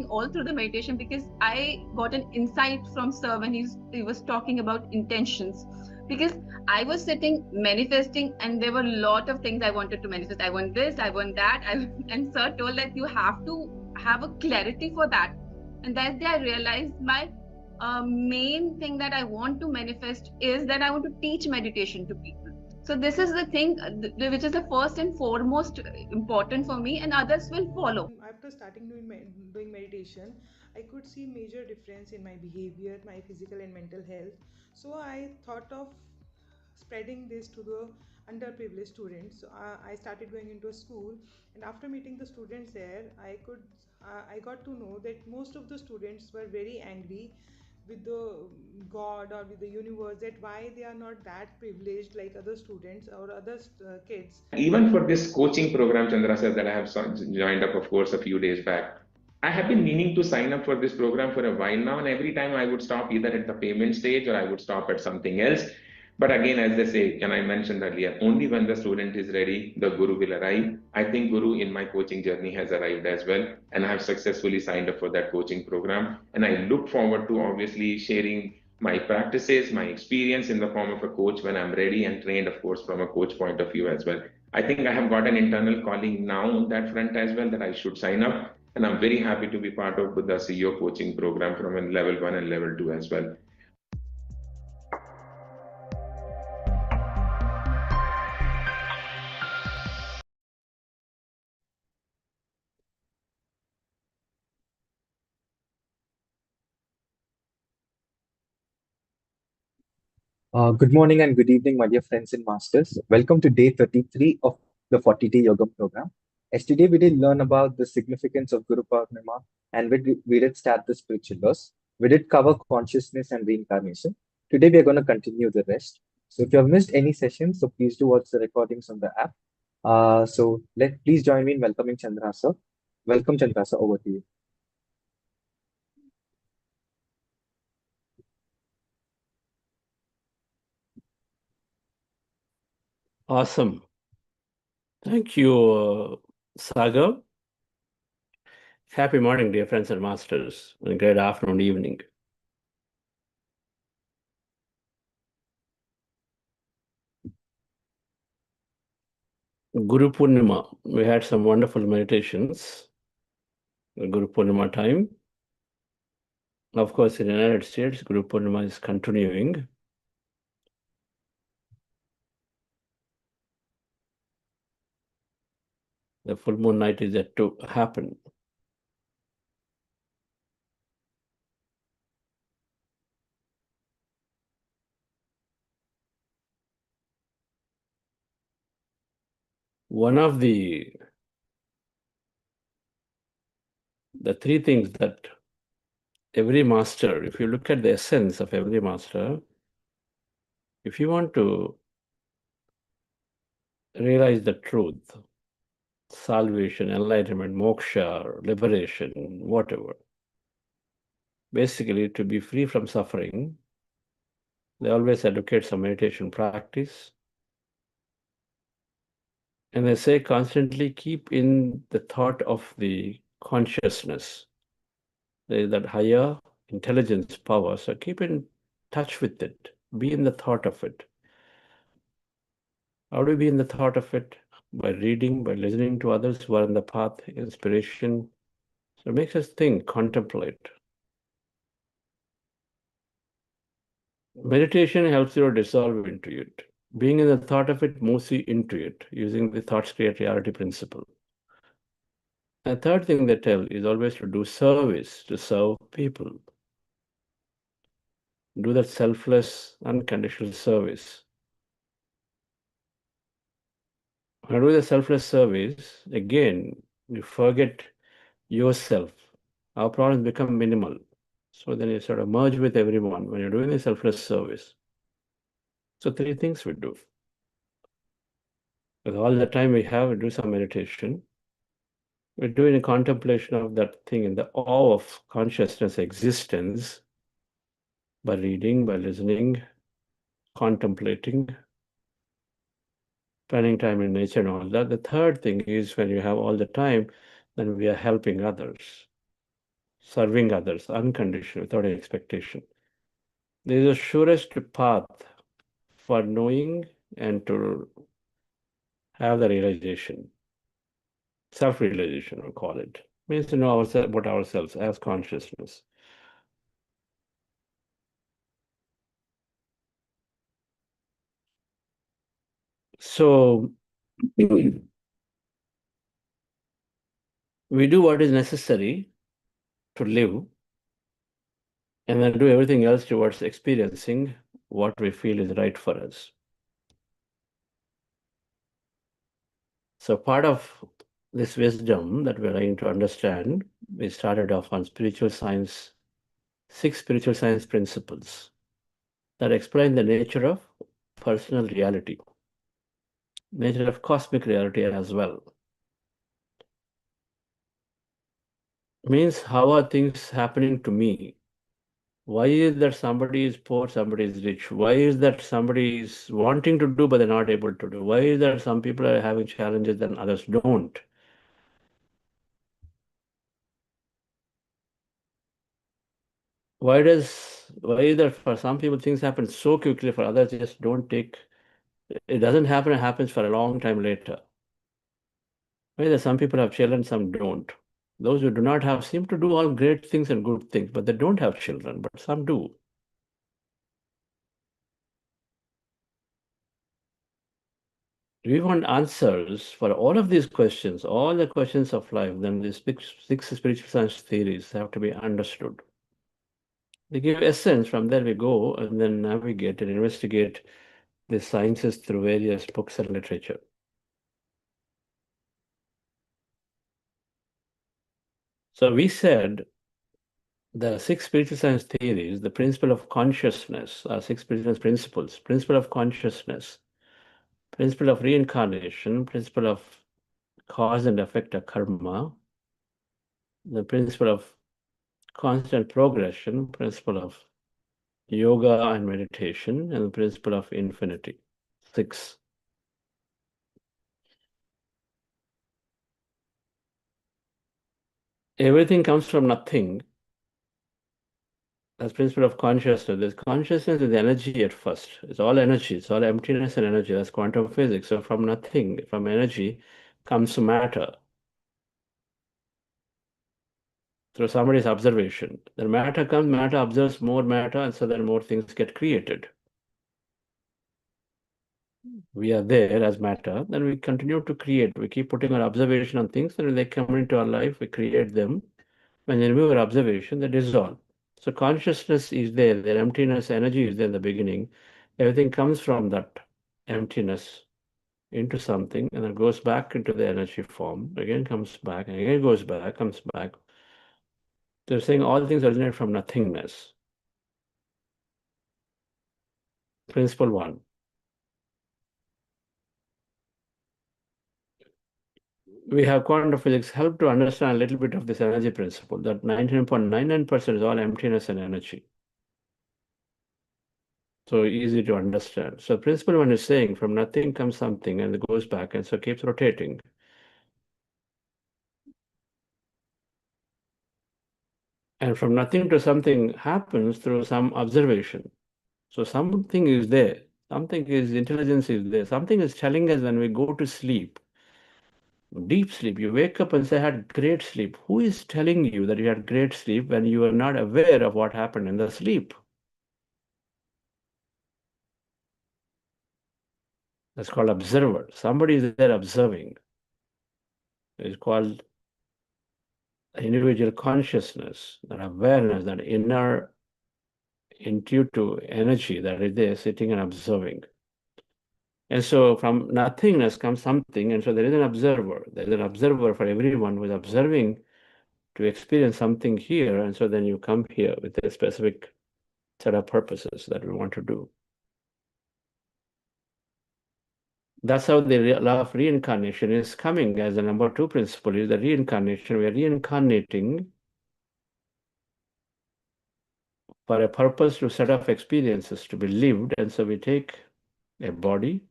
all through the meditation, because I got an insight from Sir when he was talking about intentions. Because I was sitting manifesting, and there were a lot of things I wanted to manifest. I want this, I want that. And Sir told that you have to have a clarity for that. And that day I realized my main thing that I want to manifest is that I want to teach meditation to people. So this is the thing which is the first and foremost important for me, and others will follow. After starting doing meditation, I could see major difference in my behavior, my physical and mental health. So I thought of spreading this to the underprivileged students. So I started going into a school, and after meeting the students there, I got to know that most of the students were very angry with the god or with the universe, that why they are not that privileged like other students or other kids. Even for this coaching program, Chandra said, that I have joined up, of course, a few days back. I have been meaning to sign up for this program for a while now, and every time I would stop either at the payment stage or I would stop at something else. But again, as they say, and I mentioned earlier, only when the student is ready, the guru will arrive. I think guru in my coaching journey has arrived as well, and I have successfully signed up for that coaching program. And I look forward to obviously sharing my practices, my experience in the form of a coach when I'm ready and trained, of course, from a coach point of view as well. I think I have got an internal calling now on that front as well, that I should sign up. And I'm very happy to be part of the CEO coaching program from a level 1 and level 2 as well. Good morning and good evening, my dear friends and masters. Welcome to day 33 of the 40-day Yogam program. As today we did learn about the significance of Guru Purnima, and we did start the spiritual laws. We did cover consciousness and reincarnation. Today we are going to continue the rest. So if you have missed any sessions, so please do watch the recordings on the app. Please join me in welcoming Chandra sir. Welcome Chandra sir, over to you. Awesome. Thank you, Sagar. Happy morning, dear friends and masters, and great afternoon, evening. Guru Purnima, we had some wonderful meditations. The Guru Purnima time. Of course, in the United States, Guru Purnima is continuing. The full moon night is yet to happen. One of the three things that every master, if you look at the essence of every master, if you want to realize the truth, salvation, enlightenment, moksha, liberation, whatever, basically to be free from suffering, they always advocate some meditation practice. And they say constantly keep in the thought of the consciousness. There is that higher intelligence power. So keep in touch with it. Be in the thought of it. How do we be in the thought of it? By reading, by listening to others who are on the path, inspiration. So it makes us think, contemplate. Meditation helps you to dissolve into it. Being in the thought of it moves you into it, using the thoughts create reality principle. And the third thing they tell is always to do service, to serve people. Do that selfless, unconditional service. When you do the selfless service, again, you forget yourself. Our problems become minimal. So then you sort of merge with everyone when you're doing the selfless service. So three things we do. With all the time we have, we do some meditation. We're doing a contemplation of that thing in the awe of consciousness existence by reading, by listening, contemplating, spending time in nature and all that. The third thing is when you have all the time, then we are helping others. serving others, unconditional, without any expectation. This is the surest path for knowing and to have the realization. Self-realization, we call it. Means to know about ourselves as consciousness. So we do what is necessary to live, and then do everything else towards experiencing what we feel is right for us. So part of this wisdom that we're trying to understand, we started off on spiritual science, 6 spiritual science principles that explain the nature of personal reality, nature of cosmic reality as well. Means how are things happening to me? Why is that somebody is poor, somebody is rich? Why is that somebody is wanting to do but they're not able to do? Why is that some people are having challenges and others don't? Why is that for some people things happen so quickly, for others just don't take, it doesn't happen, it happens for a long time later. Why that some people have children, some don't. Those who do not have seem to do all great things and good things, but they don't have children, but some do. We want answers for all of these questions, all the questions of life. Then these 6 spiritual science theories have to be understood. They give essence. From there we go and then navigate and investigate the sciences through various books and literature. So we said the 6 spiritual science theories, the principle of consciousness, are 6 spiritual principles. Principle of consciousness, principle of reincarnation, principle of cause and effect of karma, the principle of constant progression, principle of yoga and meditation, and the principle of infinity. 6. Everything comes from nothing. That's principle of consciousness. This consciousness is energy at first. It's all energy. It's all emptiness and energy. That's quantum physics. So from nothing, from energy, comes matter through somebody's observation. Then matter comes, matter observes more matter, and so then more things get created. We are there as matter, then we continue to create. We keep putting our observation on things, and when they come into our life, we create them. When they remove our observation, they dissolve. So consciousness is there, their emptiness, energy is there in the beginning. Everything comes from that emptiness into something, and then goes back into the energy form, again comes back, and again goes back, comes back. They're saying all things originate from nothingness. Principle 1. We have quantum physics help to understand a little bit of this energy principle, that 99.99% is all emptiness and energy. So easy to understand. So principle 1 is saying from nothing comes something and it goes back and so keeps rotating. And from nothing to something happens through some observation. So something is there. Something is, intelligence is there. Something is telling us when we go to sleep, deep sleep, you wake up and say, I had great sleep. Who is telling you that you had great sleep when you are not aware of what happened in the sleep? That's called observer. Somebody is there observing. It's called individual consciousness, that awareness, that inner intuitive energy that is there sitting and observing. And so from nothingness comes something, and so there is an observer. There is an observer for everyone who is observing to experience something here, and so then you come here with a specific set of purposes that we want to do. That's how the law of reincarnation is coming as the number 2 principle is the reincarnation. We are reincarnating for a purpose to set of experiences to be lived, and so we take a body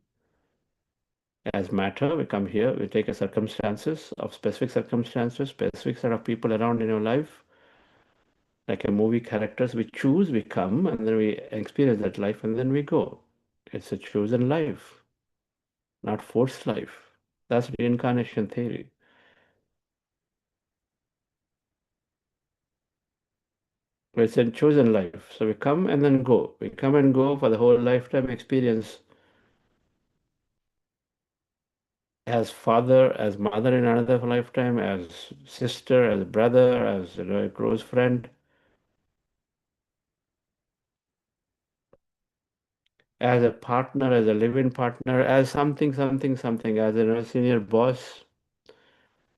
as matter, we come here, we take a circumstances of specific circumstances, specific set of people around in your life, Like a movie characters, we choose, we come, and then we experience that life, and then we go. It's a chosen life, not forced life. That's reincarnation theory. It's a chosen life. So we come and then go. We come and go for the whole lifetime experience as father, as mother in another lifetime, as sister, as brother, as a close friend, as a partner, as a live-in partner, as something, as a senior boss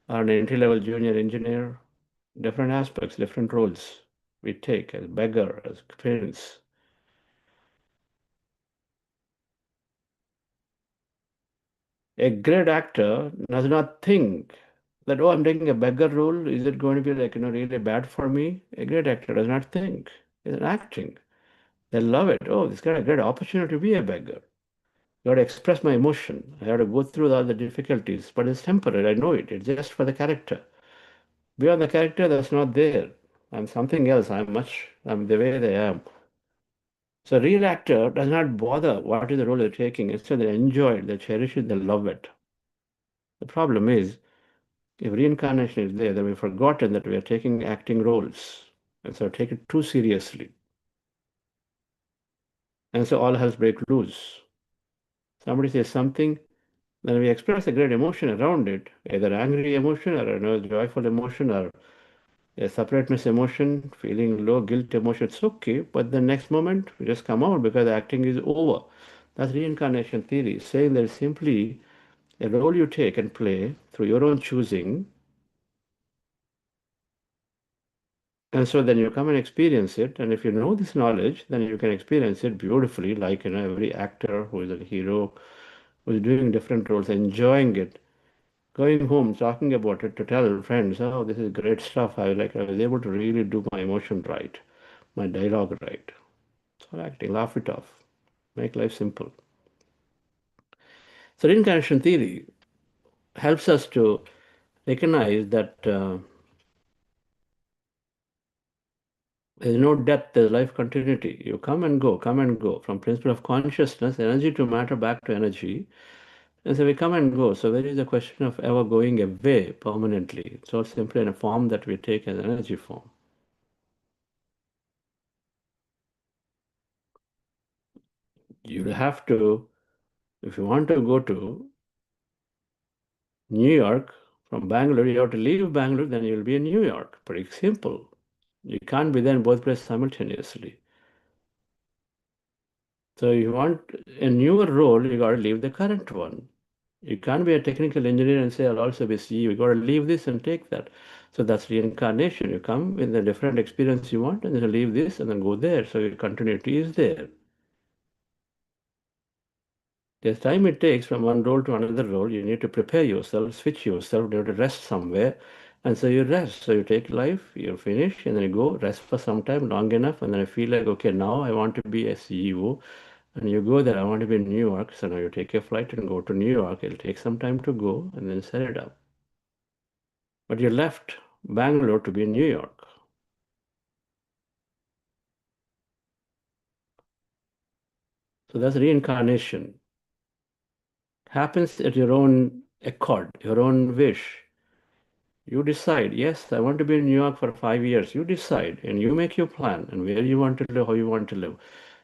or an entry-level junior engineer. Different aspects, different roles we take as beggar, as prince. A great actor does not think that, oh, I'm taking a beggar role. Is it going to be like, really bad for me? A great actor does not think. It's acting. They love it. Oh, this got a great opportunity to be a beggar. I got to express my emotion. I have to go through all the difficulties, but it's temporary. I know it. It's just for the character. Beyond the character, that's not there. I'm something else. I'm the way they am. So a real actor does not bother what is the role they're taking. Instead, they enjoy it, they cherish it, they love it. The problem is, if reincarnation is there, then we've forgotten that we are taking acting roles. And so take it too seriously. And so all hells break loose. Somebody says something, then we express a great emotion around it, either angry emotion or joyful emotion or a separateness emotion, feeling low, guilt emotion. It's okay, but the next moment we just come out because the acting is over. That's reincarnation theory, saying that it's simply a role you take and play through your own choosing. And so then you come and experience it. And if you know this knowledge, then you can experience it beautifully, like every actor who is a hero, who is doing different roles, enjoying it, going home, talking about it to tell friends, oh, this is great stuff. I was able to really do my emotion right, my dialogue right. So acting, laugh it off, make life simple. So reincarnation theory helps us to recognize that there's no death, there's life continuity. You come and go from principle of consciousness, energy to matter, back to energy. And so we come and go. So there is a question of ever going away permanently. It's all simply in a form that we take as energy form. You have to, if you want to go to New York from Bangalore, you have to leave Bangalore, then you'll be in New York. Pretty simple. You can't be there in both places simultaneously. So you want a newer role, you got to leave the current one. You can't be a technical engineer and say, I'll also be CEO. You got to leave this and take that. So that's reincarnation. You come with a different experience you want, and then you leave this and then go there. So your continuity is there. There's time it takes from one role to another role. You need to prepare yourself, switch yourself, you have to rest somewhere. And so you rest. So you take life, you finish, and then you go rest for some time, long enough, and then I feel like, okay, now I want to be a CEO. And you go there, I want to be in New York. So now you take a flight and go to New York. It'll take some time to go and then set it up. But you left Bangalore to be in New York. So that's reincarnation. Happens at your own accord, your own wish. You decide, yes, I want to be in New York for 5 years. You decide and you make your plan and where you want to live, how you want to live.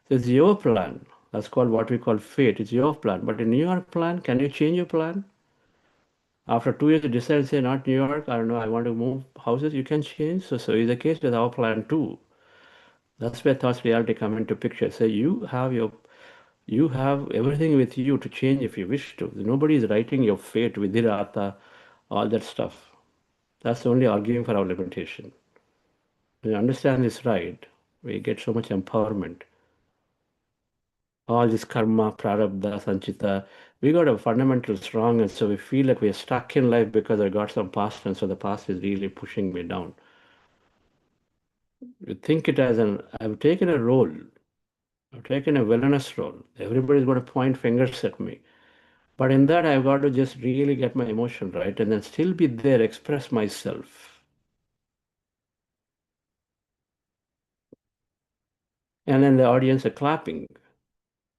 So it's your plan. That's called what we call fate. It's your plan. But in New York plan, can you change your plan? After 2 years, you decide, say, not New York, I don't know, I want to move houses, you can change. So is the case with our plan too. That's where thoughts reality come into picture. So you have everything with you to change if you wish to. Nobody is writing your fate, vidhirata, all that stuff. That's only arguing for our limitation. When you understand this right, we get so much empowerment. All this karma, prarabdha, sanchita, we got a fundamental strong, and so we feel like we're stuck in life because I got some past, and so the past is really pushing me down. You think it as I've taken a role, I've taken a villainous role. Everybody's going to point fingers at me. But in that, I've got to just really get my emotion right and then still be there, express myself. And then the audience are clapping.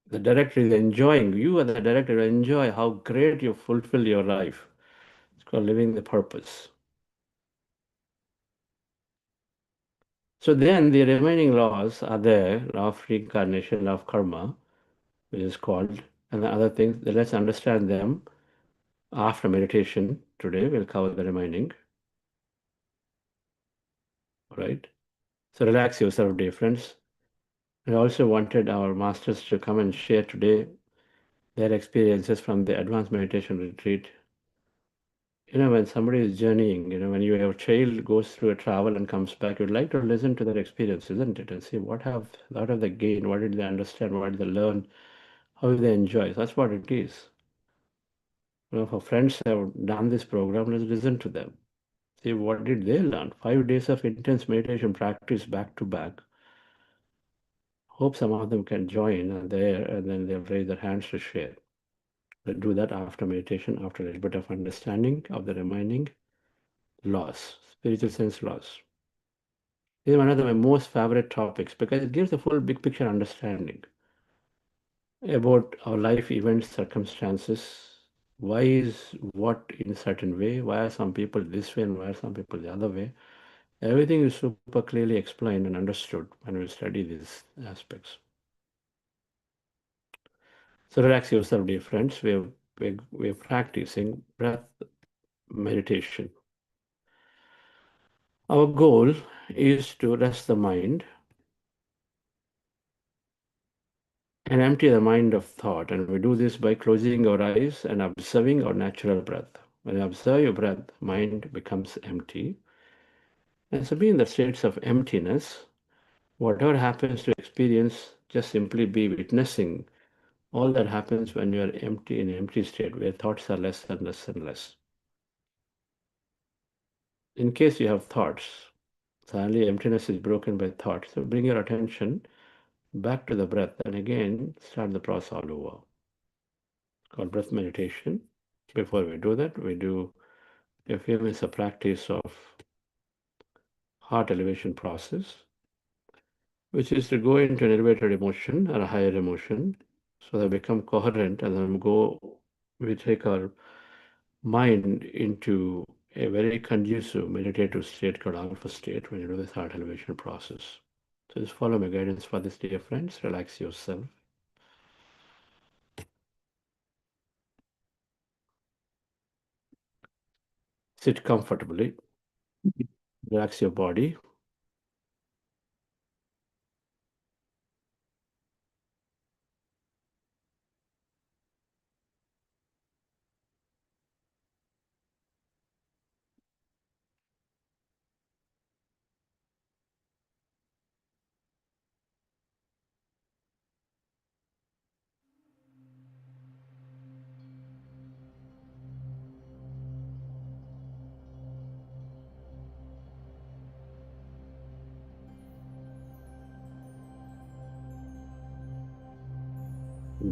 The director is enjoying. You, as the director, enjoy how great you fulfill your life. It's called living the purpose. So then the remaining laws are there, law of reincarnation, law of karma, which is called, and the other things. Let's understand them after meditation. Today we'll cover the remaining. Right? So relax yourself, dear friends. I also wanted our masters to come and share today their experiences from the advanced meditation retreat. When somebody is journeying, when your child goes through a travel and comes back, you'd like to listen to their experience, isn't it? And see what have they gained, what did they understand, what did they learn, how did they enjoy. So that's what it is. If our friends have done this program, let's listen to them. See what did they learn. 5 days of intense meditation practice back to back. Hope some of them can join there, and then they'll raise their hands to share. We'll do that after meditation, after a little bit of understanding of the remaining laws, spiritual sense laws. This is one of my most favorite topics because it gives a full big picture understanding about our life events, circumstances. Why is what in a certain way? Why are some people this way and why are some people the other way? Everything is super clearly explained and understood when we study these aspects. So relax yourself, dear friends. We're practicing breath meditation. Our goal is to rest the mind and empty the mind of thought. And we do this by closing our eyes and observing our natural breath. When you observe your breath, mind becomes empty. And so be in the states of emptiness. Whatever happens to experience, just simply be witnessing all that happens when you are empty in an empty state, where thoughts are less and less and less. In case you have thoughts, suddenly emptiness is broken by thoughts. So bring your attention back to the breath and again start the process all over. It's called breath meditation. Before we do that, we do a few minutes of practice of heart elevation process, which is to go into an elevated emotion or a higher emotion so they become coherent, and then we take our mind into a very conducive meditative state called alpha state when you do this heart elevation process. So just follow my guidance for this, dear friends. Relax yourself. Sit comfortably. Relax your body.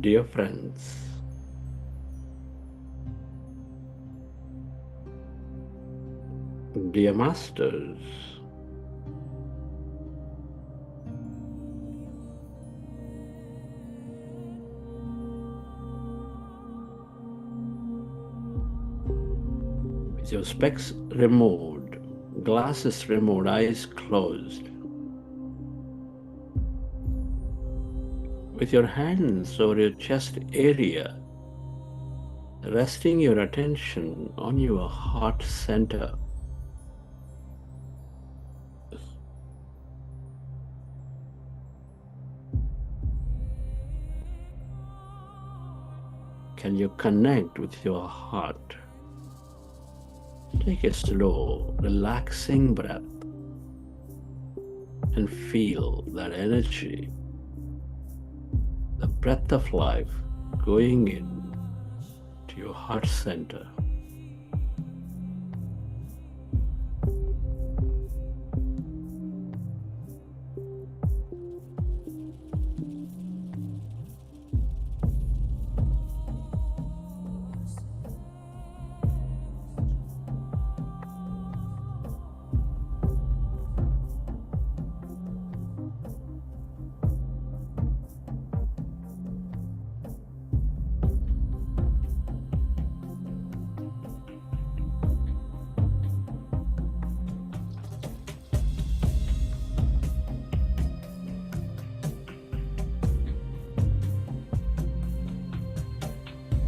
Dear friends, dear masters, with your specs removed, glasses removed, eyes closed, with your hands over your chest area, resting your attention on your heart center. Can you connect with your heart? Take a slow, relaxing breath and feel that energy, the breath of life going in to your heart center.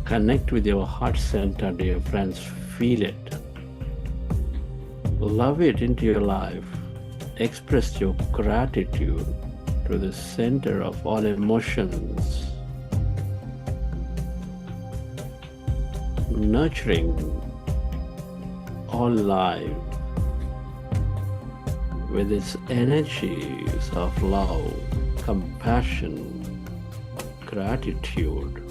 Connect with your heart center, dear friends. Feel it. Love it into your life. Express your gratitude to the center of all emotions. Nurturing all life with its energies of love, compassion, gratitude.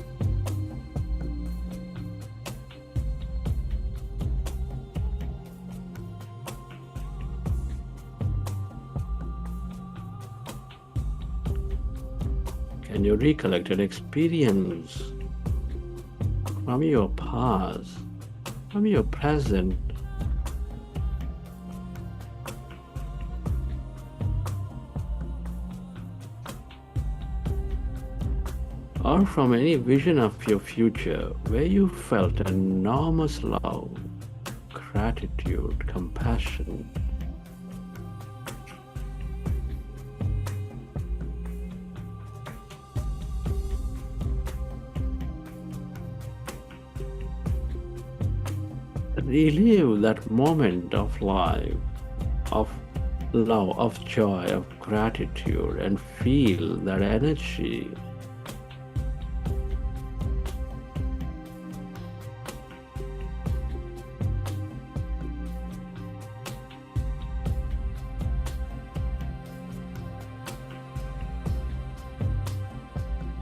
Can you recollect an experience from your past, from your present, or from any vision of your future where you felt enormous love, gratitude, compassion? Relive that moment of life, of love, of joy, of gratitude, and feel that energy.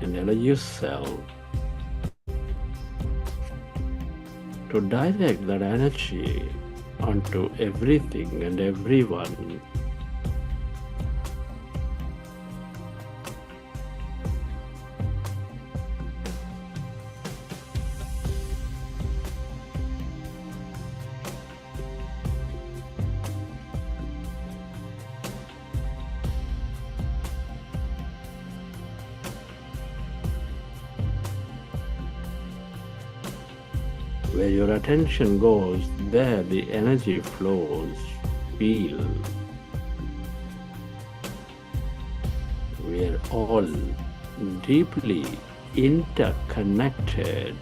And allow yourself to direct that energy onto everything and everyone. Where your attention goes, there the energy flows. Feel. We are all deeply interconnected.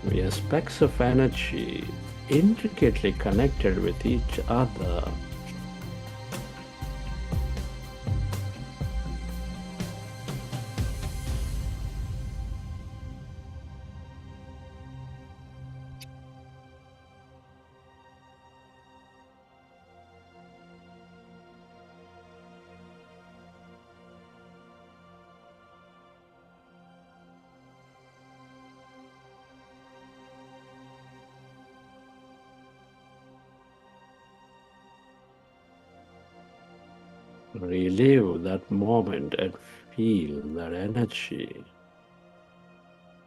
We are specks of energy intricately connected with each other. Relive that moment and feel that energy,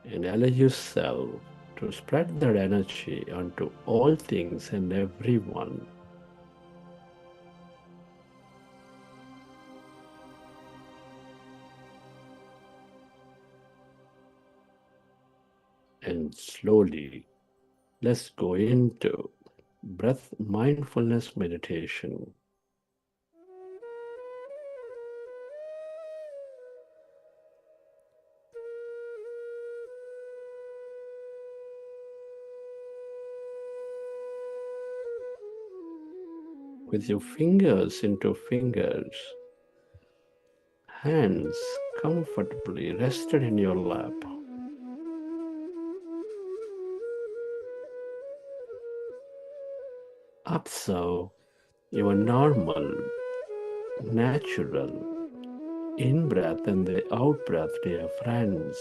and allow yourself to spread that energy onto all things and everyone. And slowly, let's go into breath mindfulness meditation. With your fingers into fingers, hands comfortably rested in your lap. Observe your normal, natural in-breath and the out-breath, dear friends.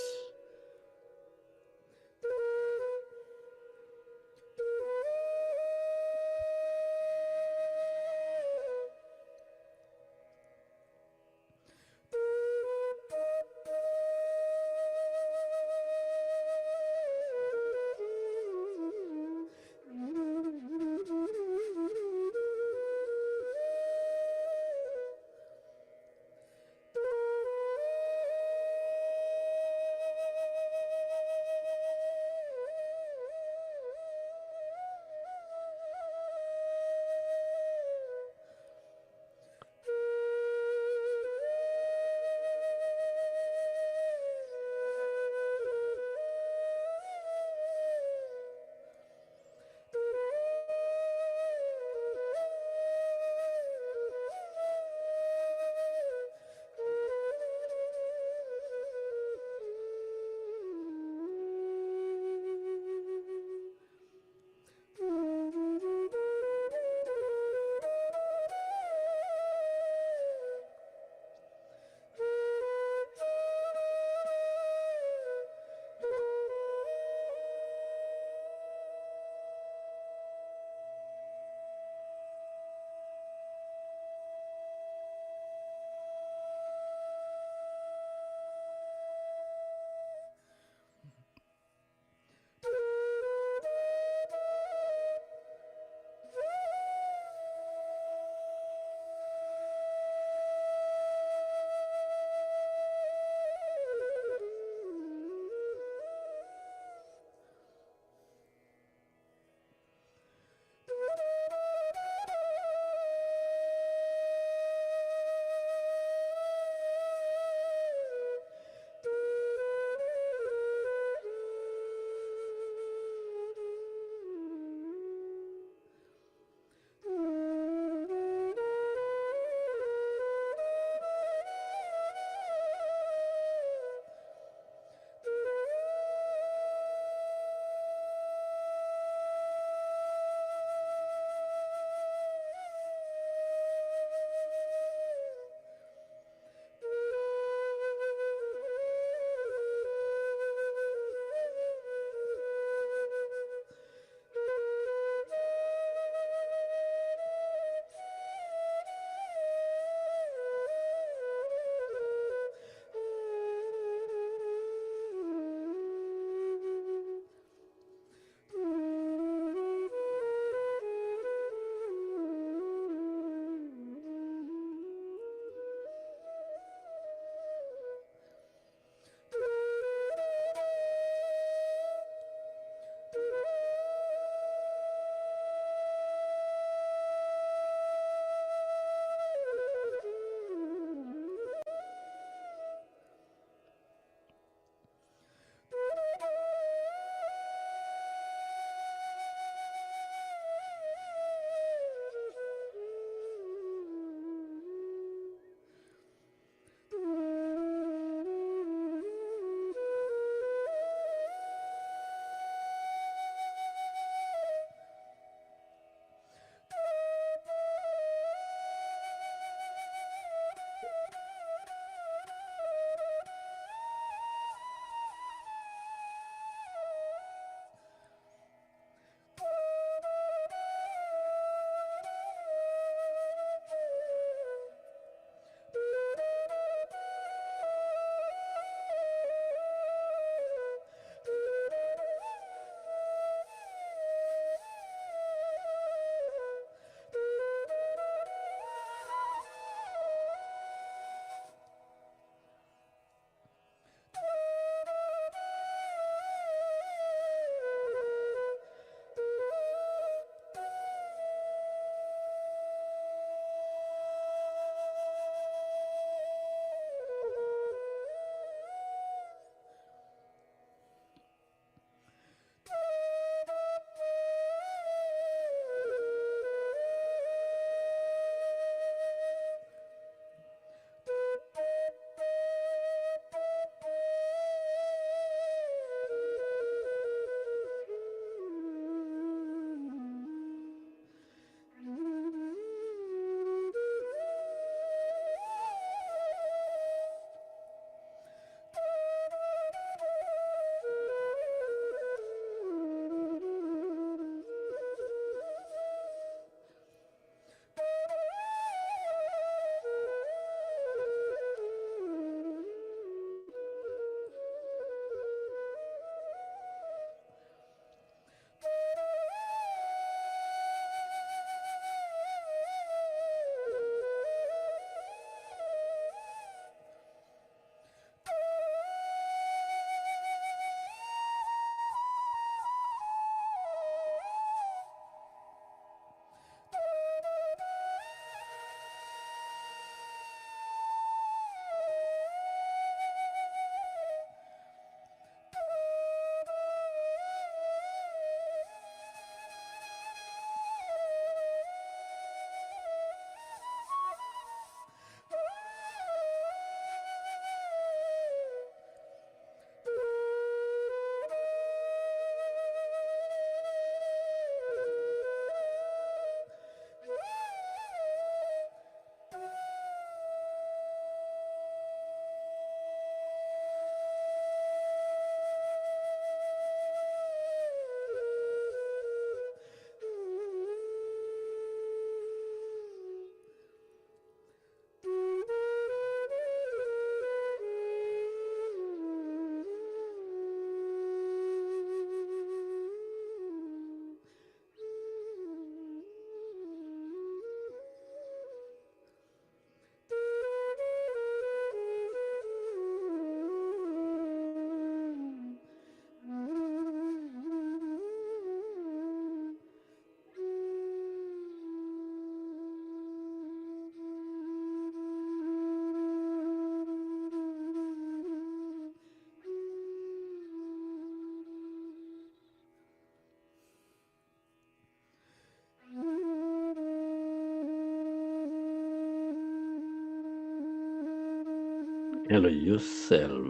Allow yourself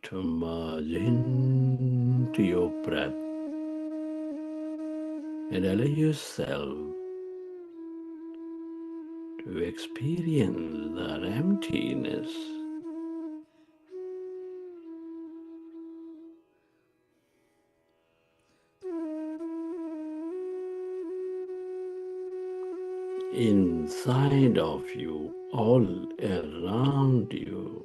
to merge into your breath and allow yourself to experience that emptiness. Inside of you, all around you.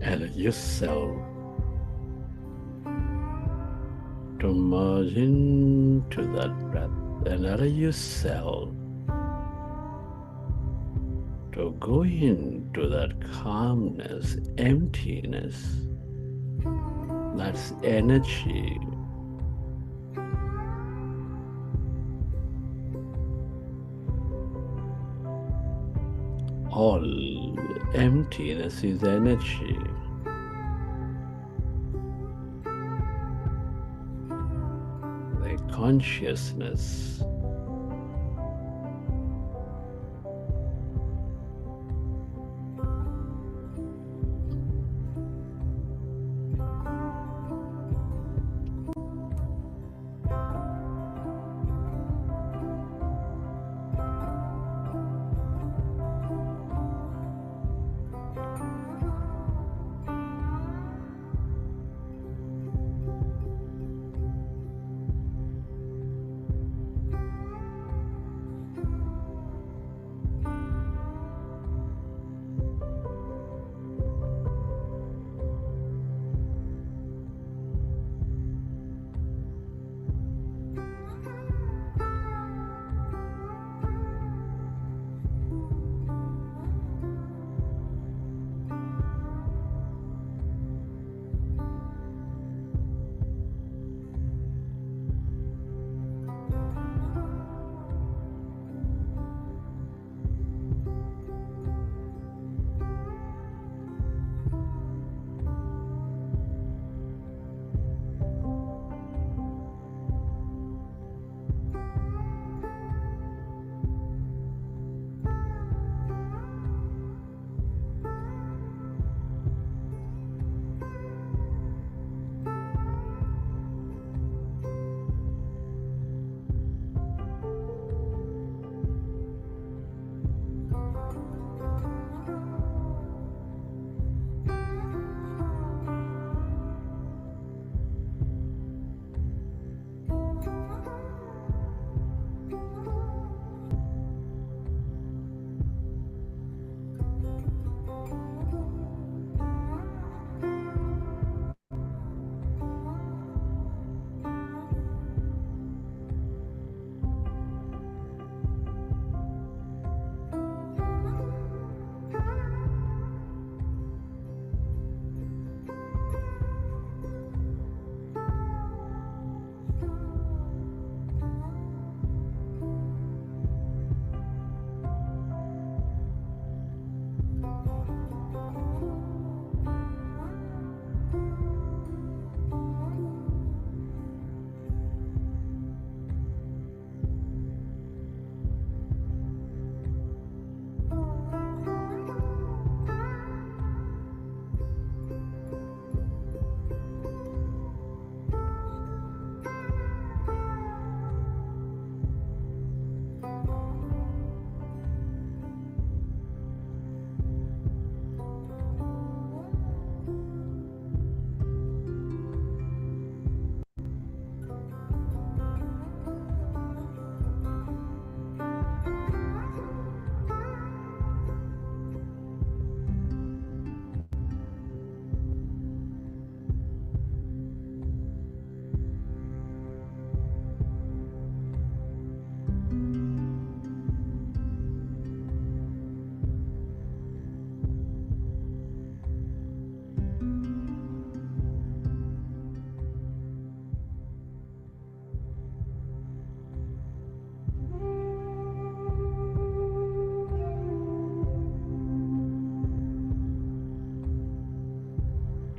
Allow yourself to merge into that breath and allow yourself to go into that calmness, emptiness. That's energy. All emptiness is energy. The consciousness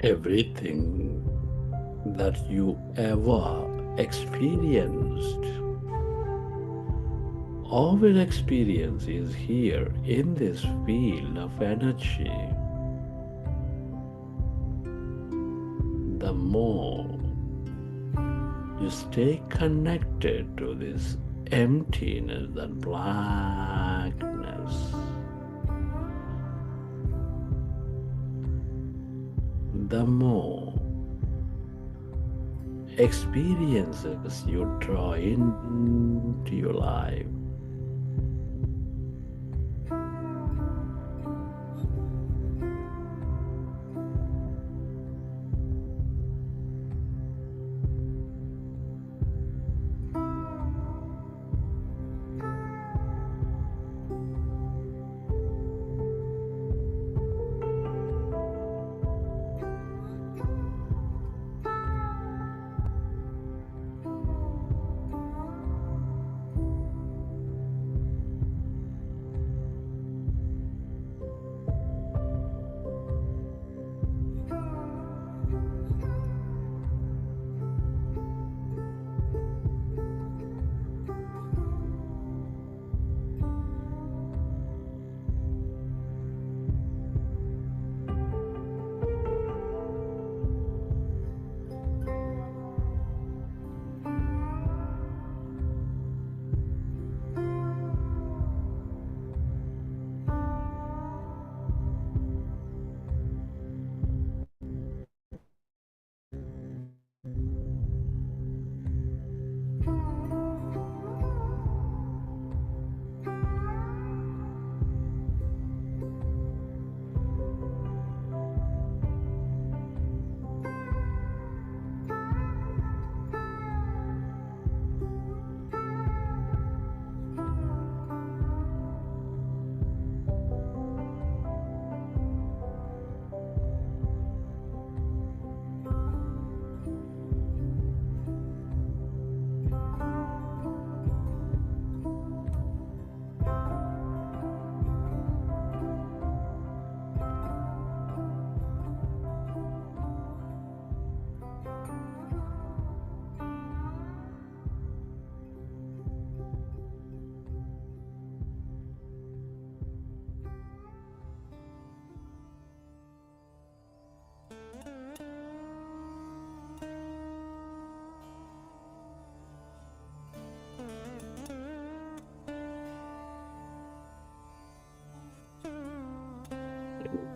everything that you ever experienced or will experience is here in this field of energy. The more you stay connected to this emptiness, that blackness, the more experiences you draw into your life.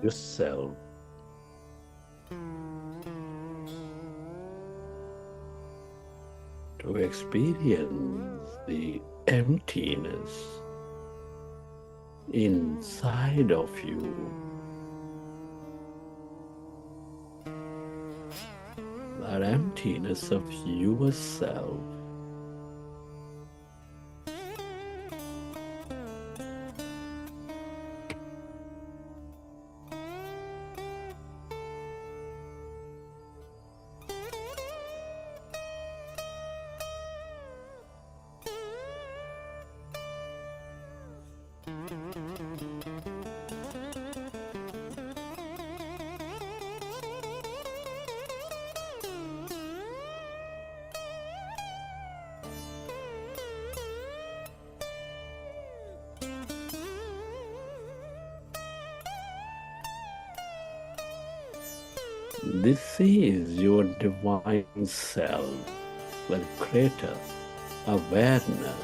yourself to experience the emptiness inside of you. That emptiness of yourself. This is your divine self, the greater awareness.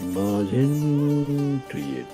Merge into it.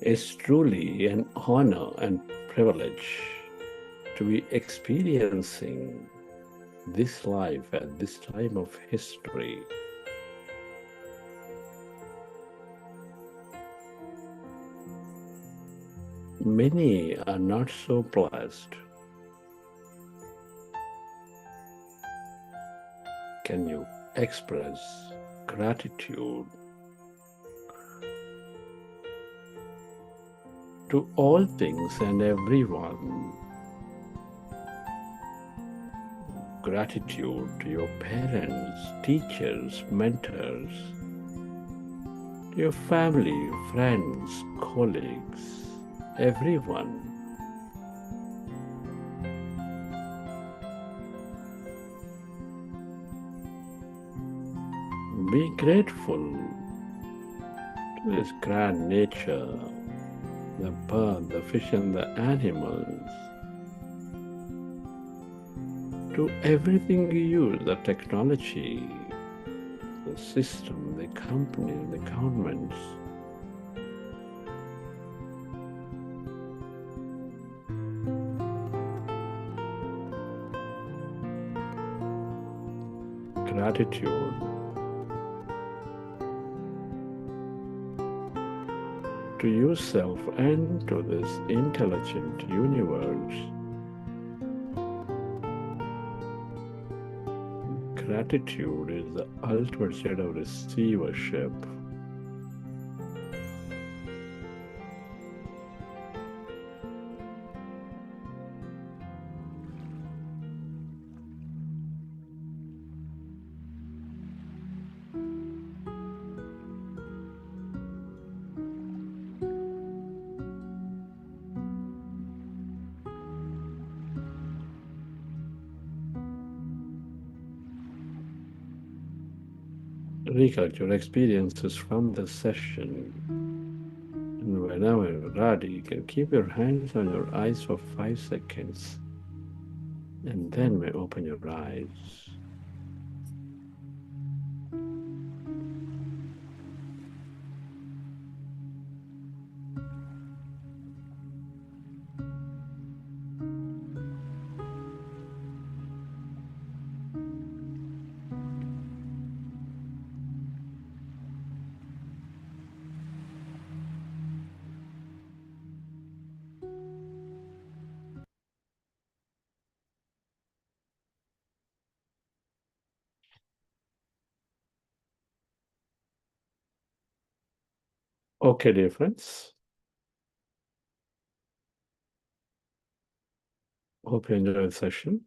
It's truly an honor and privilege to be experiencing this life at this time of history. Many are not so blessed. Can you express gratitude to all things and everyone? Gratitude to your parents, teachers, mentors, to your family, friends, colleagues, everyone. Be grateful to this grand nature, the bird, the fish and the animals, to everything you use, the technology, the system, the company, the governments. Gratitude to yourself and to this intelligent universe. Gratitude is the ultimate state of receivership. recollect your experiences from the session. And whenever you're ready, you can keep your hands on your eyes for 5 seconds. And then we open your eyes. Okay, dear friends. Hope you enjoyed the session.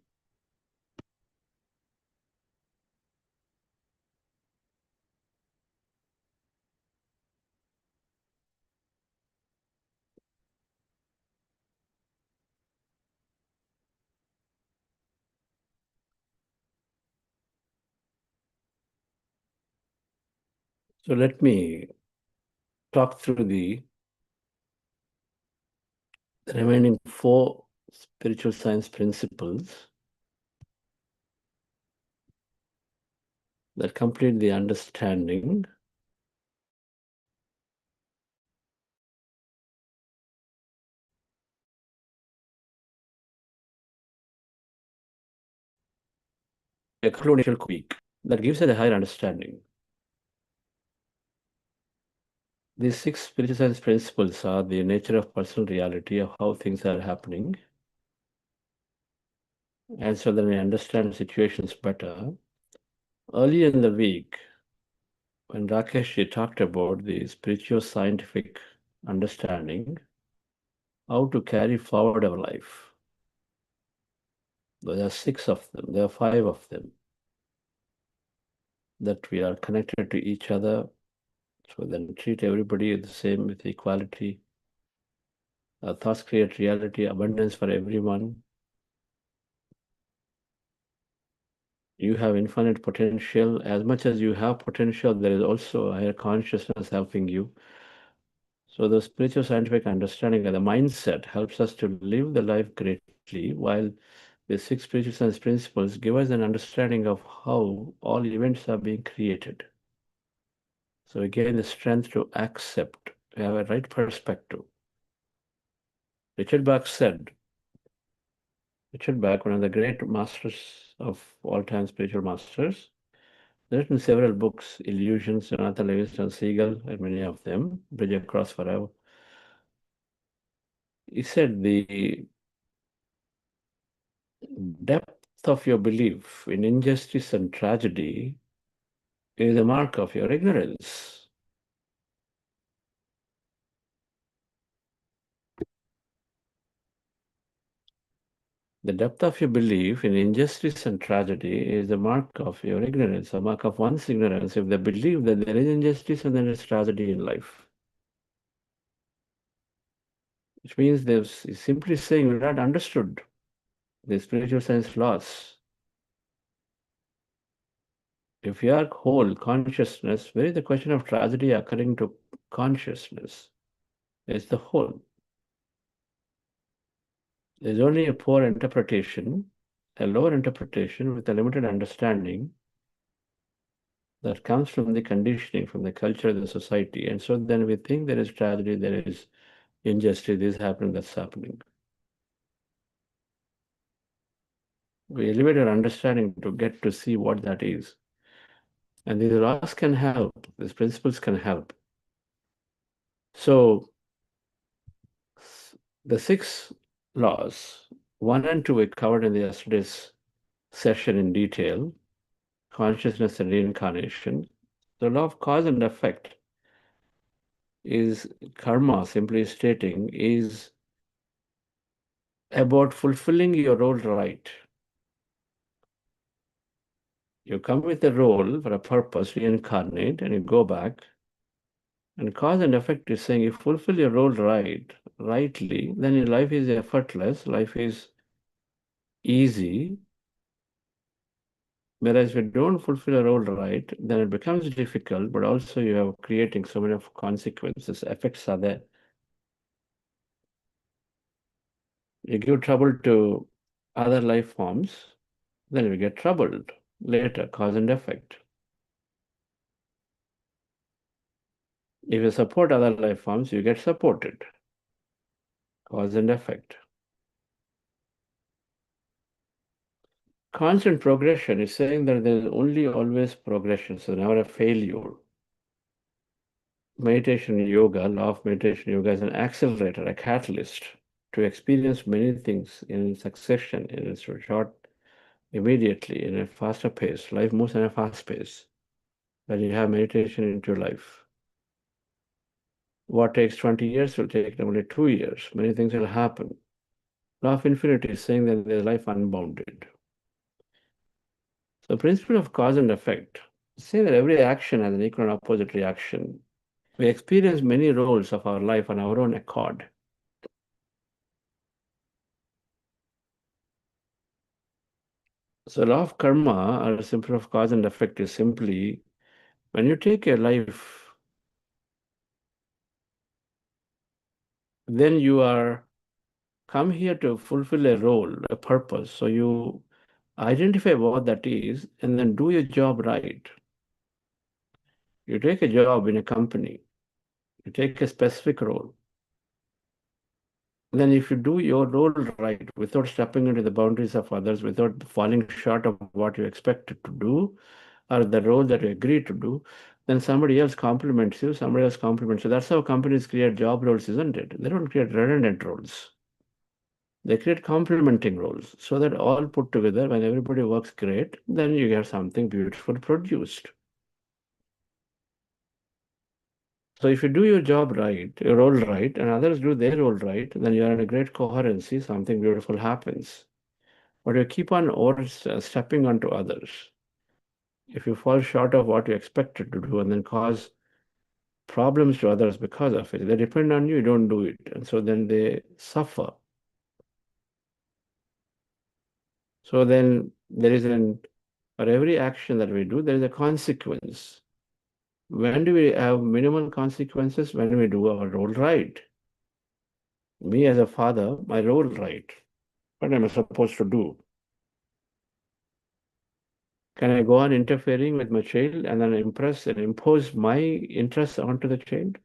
So let me talk through the remaining 4 spiritual science principles that complete the understanding a colonial week that gives us a higher understanding. These 6 spiritual science principles are the nature of personal reality of how things are happening. And so that we understand situations better. Earlier in the week, when Rakesh talked about the spiritual scientific understanding, how to carry forward our life. There are 6 of them, there are 5 of them, that we are connected to each other, so then treat everybody the same with equality. Our thoughts create reality, abundance for everyone. You have infinite potential. As much as you have potential, there is also a higher consciousness helping you. So the spiritual scientific understanding and the mindset helps us to live the life greatly, while the 6 spiritual science principles give us an understanding of how all events are being created. So again, the strength to accept, to have a right perspective. Richard Bach, one of the great masters of all time spiritual masters, written several books, Illusions, Jonathan Livingston Seagull, and many of them, Bridge Across Forever. He said the depth of your belief in injustice and tragedy is a mark of your ignorance. The depth of your belief in injustice and tragedy is a mark of your ignorance, a mark of one's ignorance, if they believe that there is injustice and there is tragedy in life. Which means they're simply saying we've not understood the spiritual science laws. If you are whole consciousness, where is the question of tragedy occurring to consciousness? It's the whole. There's only a poor interpretation, a lower interpretation with a limited understanding that comes from the conditioning, from the culture, the society. And so then we think there is tragedy, there is injustice, this is happening, that's happening. We elevate our understanding to get to see what that is. And these laws can help, these principles can help. So the 6 laws, 1 and 2 we covered in the yesterday's session in detail, consciousness and reincarnation. The law of cause and effect is karma, simply stating, is about fulfilling your role right. You come with a role for a purpose, reincarnate, and you go back. And cause and effect is saying you fulfill your role rightly, then your life is effortless, life is easy. Whereas if you don't fulfill a role right, then it becomes difficult, but also you are creating so many of consequences. Effects are there. You give trouble to other life forms, then you get troubled later, cause and effect. If you support other life forms, you get supported, cause and effect. Constant progression is saying that there is only always progression, so never a failure. Meditation yoga, law of meditation yoga is an accelerator, a catalyst to experience many things in succession, in a short, immediately, in a faster pace. Life moves in a fast pace when you have meditation into your life. What takes 20 years will take only 2 years. Many things will happen. Law of infinity is saying that there's life unbounded. The principle of cause and effect is saying that every action has an equal and opposite reaction. We experience many roles of our life on our own accord. So law of karma, or simple of cause and effect, is simply when you take a life, then you are come here to fulfill a role, a purpose. So you identify what that is and then do your job right. You take a job in a company, you take a specific role. Then if you do your role right without stepping into the boundaries of others, without falling short of what you expected to do, or the role that you agreed to do, then somebody else compliments you, somebody else compliments you. That's how companies create job roles, isn't it? They don't create redundant roles. They create complementing roles so that all put together, when everybody works great, then you get something beautiful produced. So if you do your job right, your role right, and others do their role right, then you are in a great coherency, something beautiful happens. But you keep on stepping onto others. If you fall short of what you expected to do and then cause problems to others because of it, they depend on you, you don't do it. And so then they suffer. So then there is for every action that we do, there is a consequence. When do we have minimal consequences? When we do our role right. Me as a father, my role right. What am I supposed to do? Can I go on interfering with my child and then impress and impose my interests onto the child?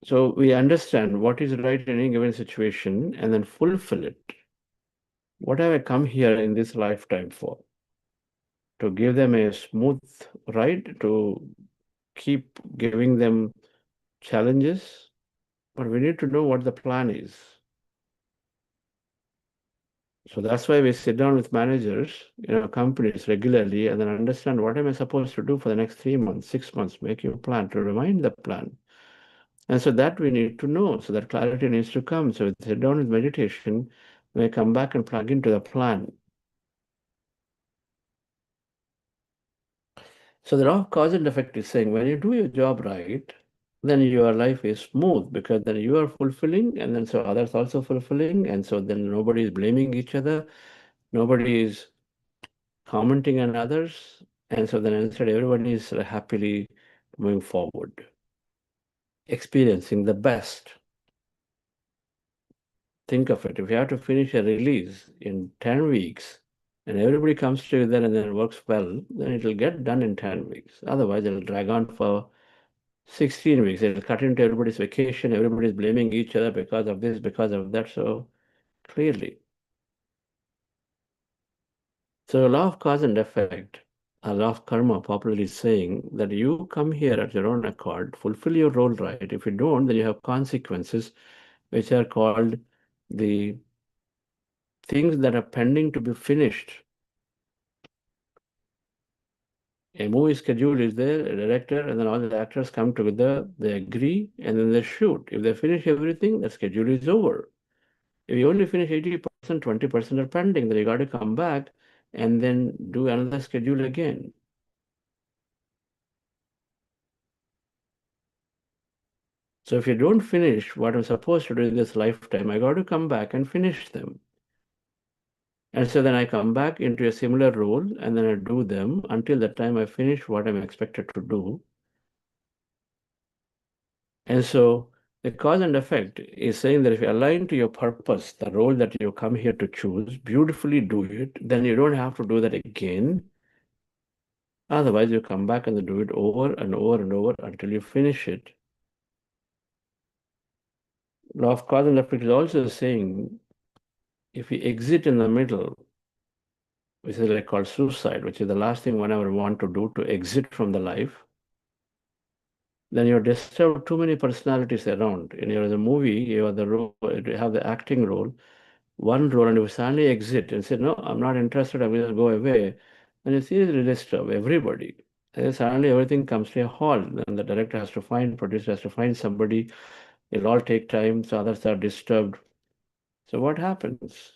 So we understand what is right in any given situation and then fulfill it. What have I come here in this lifetime for? To give them a smooth ride, to keep giving them challenges, but we need to know what the plan is. So that's why we sit down with managers, companies regularly, and then understand what am I supposed to do for the next 3 months, 6 months, make a plan to remind the plan. And so that we need to know, so that clarity needs to come. So we sit down with meditation, we come back and plug into the plan. So the law of cause and effect is saying when you do your job right, then your life is smooth because then you are fulfilling and then so others also fulfilling. And so then nobody is blaming each other. Nobody is commenting on others. And so then instead everybody is happily moving forward, experiencing the best. Think of it. If you have to finish a release in 10 weeks and everybody comes together and then it works well, then it will get done in 10 weeks. Otherwise, it will drag on for 16 weeks. It will cut into everybody's vacation. Everybody's blaming each other because of this, because of that. So clearly. So law of cause and effect, a law of karma popularly saying that you come here at your own accord, fulfill your role right. If you don't, then you have consequences, which are called the things that are pending to be finished. A movie schedule is there, a director, and then all the actors come together, they agree, and then they shoot. If they finish everything, the schedule is over. If you only finish 80%, 20% are pending, then you got to come back and then do another schedule again. So if you don't finish what I'm supposed to do in this lifetime, I got to come back and finish them. And so then I come back into a similar role and then I do them until the time I finish what I'm expected to do. And so the cause and effect is saying that if you align to your purpose, the role that you come here to choose, beautifully do it, then you don't have to do that again. Otherwise, you come back and do it over and over and over until you finish it. Law of cause and effect is also saying if you exit in the middle, which is like called suicide, which is the last thing one ever want to do, to exit from the life, then you disturb too many personalities around. In your the movie, you have the role, you have the acting role, one role, and you suddenly exit and say, "No, I'm not interested. I will just go away." And you seriously disturb everybody. And then suddenly everything comes to a halt. Then the director has to find, producer has to find somebody. It'll all take time. So others are disturbed. So what happens?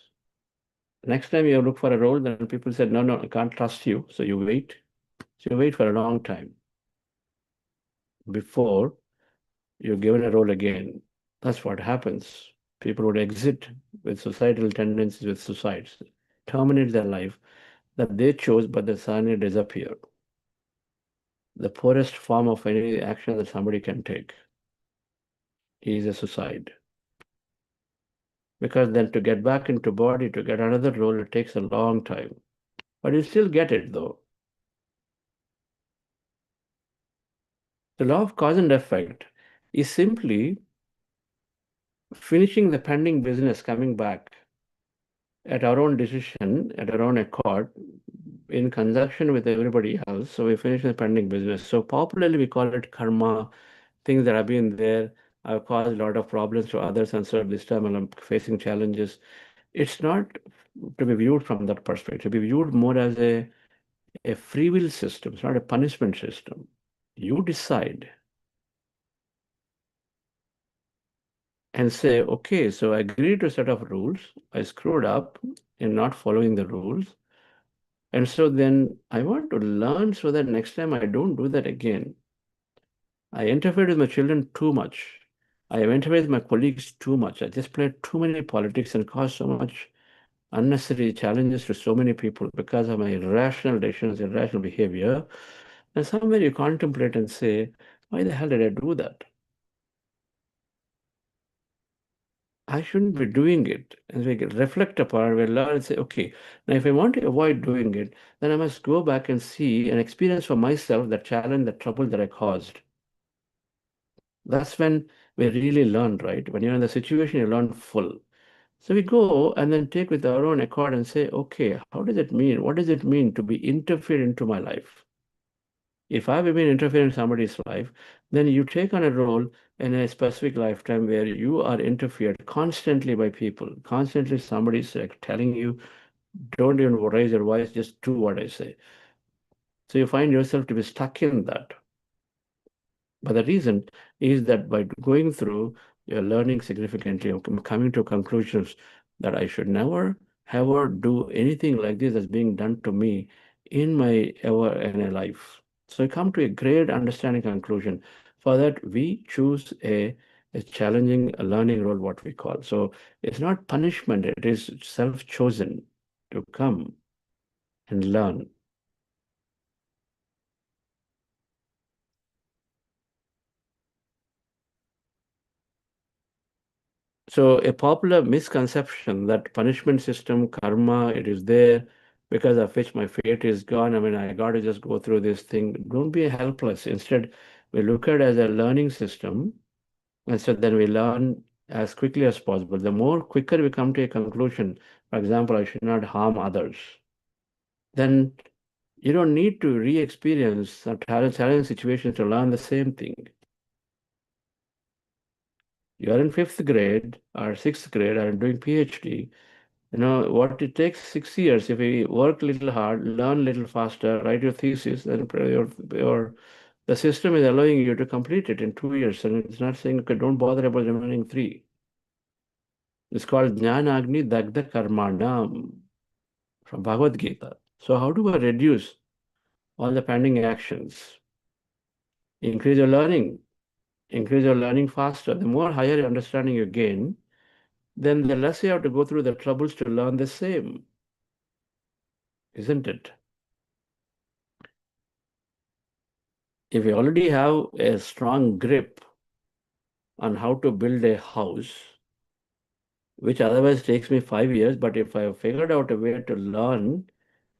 Next time you look for a role, then people said, "No, no, I can't trust you." So you wait. So you wait for a long time before you're given a role again. That's what happens. People would exit with societal tendencies, with suicides, terminate their life that they chose, but they suddenly disappear. The poorest form of any action that somebody can take is a suicide. Because then to get back into body, to get another role, it takes a long time. But you still get it though. The law of cause and effect is simply finishing the pending business, coming back at our own decision, at our own accord, in conjunction with everybody else. So we finish the pending business. So popularly we call it karma, things that have been there. I've caused a lot of problems to others, and so this time I'm facing challenges. It's not to be viewed from that perspective, to be viewed more as a free will system. It's not a punishment system. You decide and say, okay, so I agreed to a set of rules. I screwed up in not following the rules. And so then I want to learn so that next time I don't do that again. I interfered with my children too much. I interfered with my colleagues too much. I just played too many politics and caused so much unnecessary challenges to so many people because of my irrational decisions, irrational behavior. And somewhere you contemplate and say, why the hell did I do that? I shouldn't be doing it. And we reflect upon it, we learn and say, okay, now if I want to avoid doing it, then I must go back and see and experience for myself the challenge, the trouble that I caused. That's when we really learn, right? When you're in the situation, you learn full. So we go and then take with our own accord and say, okay, how does it mean? What does it mean to be interfered into my life? If I've been interfering in somebody's life, then you take on a role in a specific lifetime where you are interfered constantly by people. Constantly somebody's like telling you, don't even raise your voice, just do what I say. So you find yourself to be stuck in that. But the reason is that by going through, you're learning significantly, coming to conclusions that I should never, ever do anything like this as being done to me in my ever in a life. So I come to a great understanding conclusion. For that, we choose a challenging a learning role, what we call. So it's not punishment, it is self-chosen to come and learn. So a popular misconception that punishment system, karma, it is there because of which my fate is gone. I mean, I got to just go through this thing. Don't be helpless. Instead, we look at it as a learning system. And so then we learn as quickly as possible. The more quicker we come to a conclusion, for example, I should not harm others, then you don't need to re-experience some challenging situations to learn the same thing. You are in 5th grade or 6th grade or doing PhD. You know, what it takes 6 years, if you work a little hard, learn a little faster, write your thesis, then the system is allowing you to complete it in 2 years. And it's not saying, okay, don't bother about the remaining 3. It's called Jnanagni Dagda Karmanam from Bhagavad Gita. So how do I reduce all the pending actions? Increase your learning faster. The more higher understanding you gain, then the less you have to go through the troubles to learn the same. isn't it? If we already have a strong grip on how to build a house, which otherwise takes me 5 years, but if I have figured out a way to learn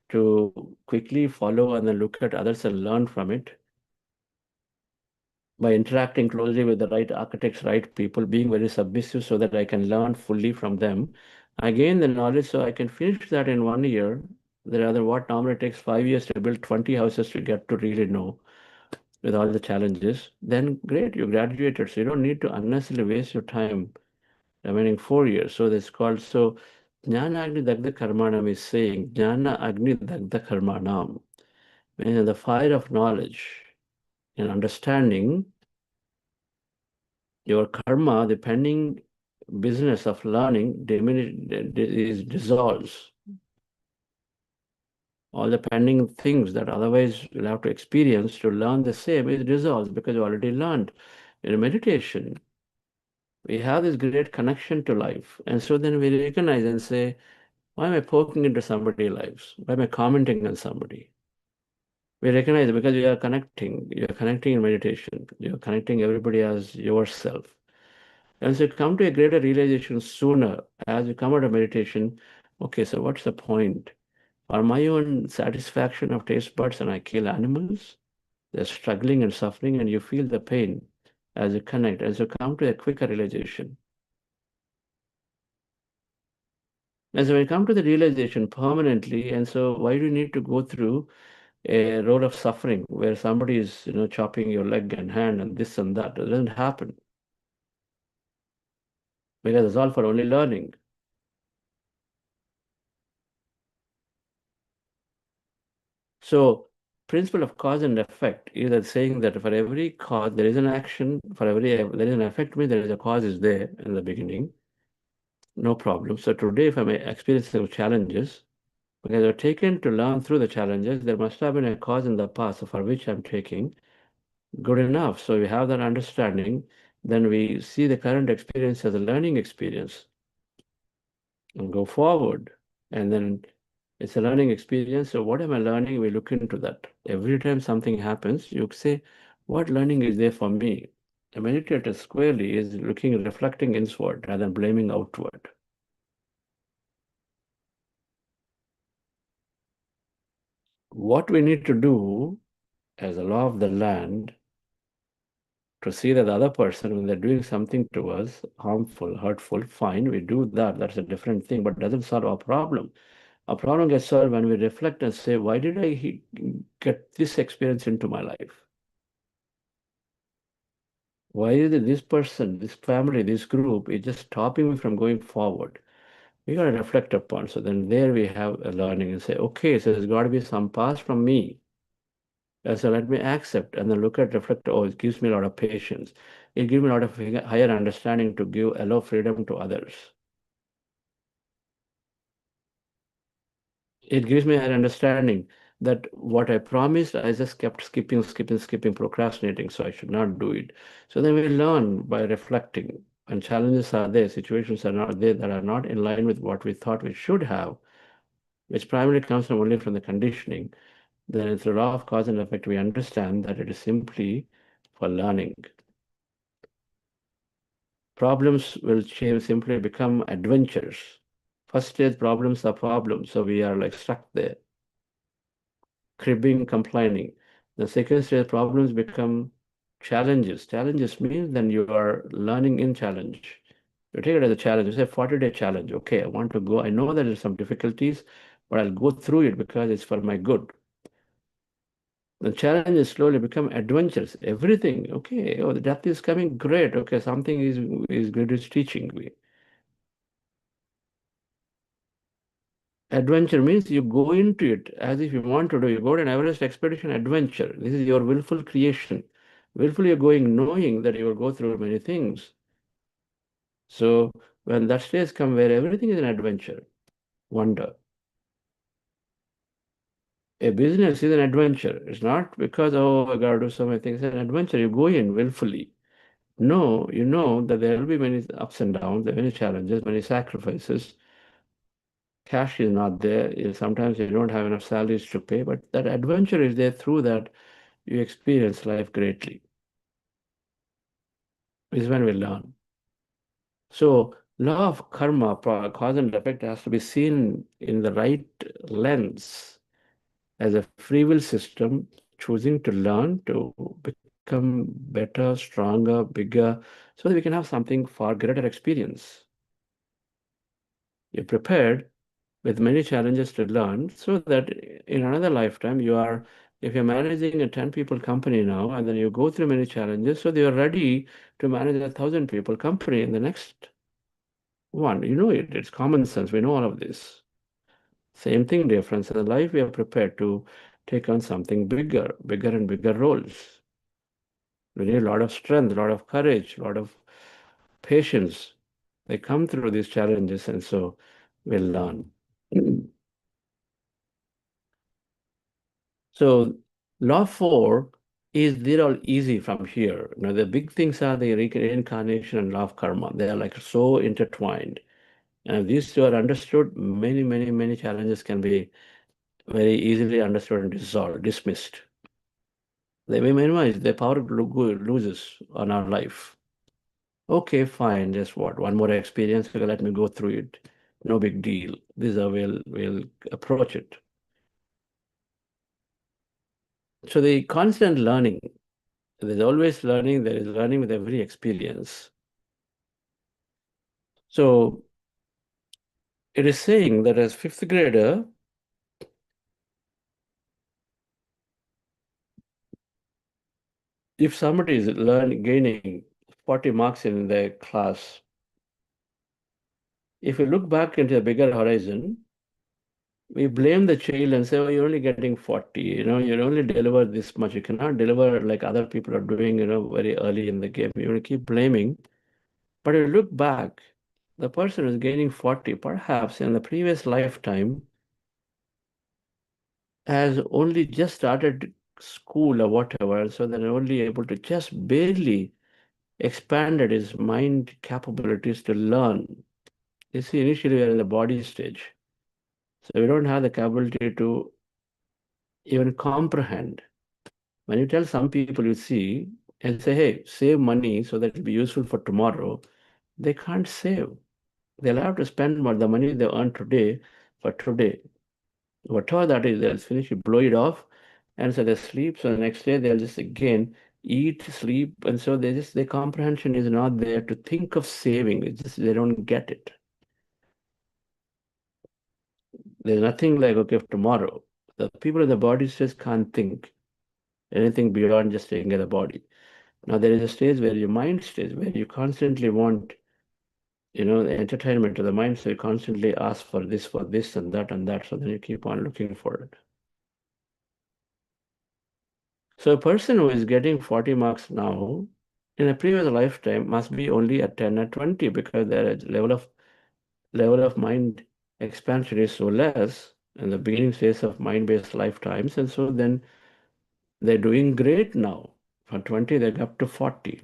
to quickly follow and then look at others and learn from it by interacting closely with the right architects, right people, being very submissive so that I can learn fully from them, I gain the knowledge so I can finish that in 1 year. Rather, what normally takes 5 years to build 20 houses to get to really know with all the challenges, then great, you graduated. So you don't need to unnecessarily waste your time remaining 4 years. So that's called, so Jnana Agni Dagda Karmanam is saying, Jnana Agni Dagda Karmanam, meaning the fire of knowledge and understanding, your karma, the pending business of learning, dissolves. All the pending things that otherwise you'll have to experience to learn the same is dissolves because you already learned. In meditation, we have this great connection to life. And so then we recognize and say, why am I poking into somebody's lives? Why am I commenting on somebody? We recognize it because you are connecting. You are connecting in meditation. You are connecting everybody as yourself. And so you come to a greater realization sooner as you come out of meditation. Okay, so what's the point? For my own satisfaction of taste buds, and I kill animals? They're struggling and suffering, and you feel the pain as you connect, as you come to a quicker realization. And so when you come to the realization permanently, and so why do you need to go through a role of suffering where somebody is, chopping your leg and hand and this and that? It doesn't happen because it's all for only learning. So principle of cause and effect is that saying that for every cause there is an action, for every there is an effect, means there is a cause is there in the beginning. No problem. So today, if I'm experiencing challenges, because I've taken to learn through the challenges, there must have been a cause in the past for which I'm taking. Good enough. So we have that understanding, then we see the current experience as a learning experience and go forward. And then it's a learning experience. So what am I learning? We look into that. Every time something happens, you say, what learning is there for me? A meditator squarely is looking, reflecting inward rather than blaming outward. What we need to do as a law of the land to see that the other person, when they're doing something to us, harmful, hurtful, fine, we do that. That's a different thing, but it doesn't solve our problem. Our problem gets solved when we reflect and say, why did I get this experience into my life? Why is it this person, this family, this group is just stopping me from going forward? We got to reflect upon. So then there we have a learning and say, okay, so there's got to be some past from me. So let me accept and then look at, reflect. Oh, it gives me a lot of patience. It gives me a lot of higher understanding to give, allow freedom to others. It gives me an understanding that what I promised, I just kept skipping, procrastinating, so I should not do it. So then we learn by reflecting. When challenges are there, situations are not there that are not in line with what we thought we should have, which primarily comes from only from the conditioning, then it's a law of cause and effect. We understand that it is simply for learning. Problems will change, simply become adventures. First stage problems are problems, so we are like stuck there, cribbing, complaining. The second stage problems become challenges. Challenges means then you are learning in challenge. You take it as a challenge. You say 40-day challenge. Okay, I want to go. I know that there's some difficulties, but I'll go through it because it's for my good. The challenges slowly become adventures. Everything. Okay, oh, the death is coming. Great. Okay, something is good. Is teaching me. Adventure means you go into it as if you want to do. You go to an Everest expedition adventure. This is your willful creation. Willfully you're going knowing that you will go through many things. So when that stage comes where everything is an adventure, wonder. A business is an adventure. It's not because, oh, I got to do so many things. It's an adventure. You go in willfully. No, you know that there will be many ups and downs, there are many challenges, many sacrifices. cash is not there. Sometimes you don't have enough salaries to pay, but that adventure is there. Through that, you experience life greatly. Is when we learn. So, law of karma, cause and effect, has to be seen in the right lens as a free will system choosing to learn to become better, stronger, bigger, so that we can have something far greater experience. You're prepared with many challenges to learn so that in another lifetime if you're managing a 10 people company now, and then you go through many challenges, so that you're ready to manage a 1,000 people company in the next one. You know it. It's common sense. We know all of this. Same thing, dear friends. In life, we are prepared to take on something bigger, bigger and bigger roles. We need a lot of strength, a lot of courage, a lot of patience. They come through these challenges, and so we'll learn. So law 4 is, they're all easy from here. Now the big things are the reincarnation and law of karma. They are like so intertwined. And if these two are understood, many, many, many challenges can be very easily understood and dismissed. They may minimize, their power loses on our life. Okay, fine, just what? One more experience, okay, let me go through it. No big deal. This is how we'll approach it. So the constant learning, there's always learning, there is learning with every experience. So it is saying that as fifth grader, if somebody is gaining 40 marks in their class, if you look back into the bigger horizon, we blame the child and say, oh, you're only getting 40, you only deliver this much. You cannot deliver like other people are doing, very early in the game. You will keep blaming. But if you look back, the person who's gaining 40, perhaps in the previous lifetime, has only just started school or whatever, so they're only able to just barely expanded his mind capabilities to learn. You see, initially we are in the body stage. So we don't have the capability to even comprehend. When you tell some people, you see, and say, hey, save money so that it'll be useful for tomorrow, they can't save. They'll have to spend the money they earn today for today. Whatever that is, they'll finish it, blow it off, and so they sleep. So the next day they'll just again eat, sleep, and so their comprehension is not there to think of saving. It's just they don't get it. There's nothing like, okay, tomorrow. The people in the body just can't think anything beyond just staying in the body. Now there is a stage where your mind stays, where you constantly want, the entertainment of the mind. So you constantly ask for this and that and that. So then you keep on looking for it. So a person who is getting 40 marks now, in a previous lifetime must be only at 10 or 20, because their level of mind expansion is so less in the beginning phase of mind-based lifetimes. And so then they're doing great now. From 20, they got up to 40.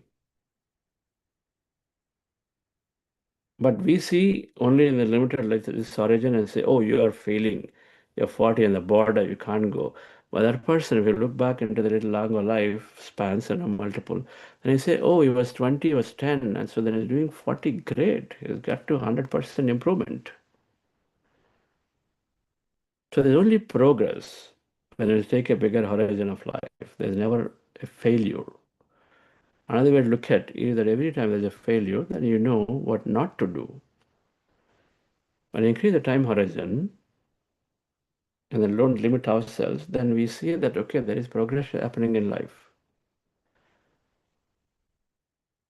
But we see only in the limited life this origin and say, oh, you are failing. You're 40 in the border, you can't go. But that person, if you look back into the little longer life spans and multiple, and you say, oh, he was 20, he was 10, and so then he's doing 40, great. He's got to 100% improvement. So there's only progress when you take a bigger horizon of life. There's never a failure. Another way to look at it is that every time there's a failure, then you know what not to do. When you increase the time horizon and then don't limit ourselves, then we see that, okay, there is progress happening in life.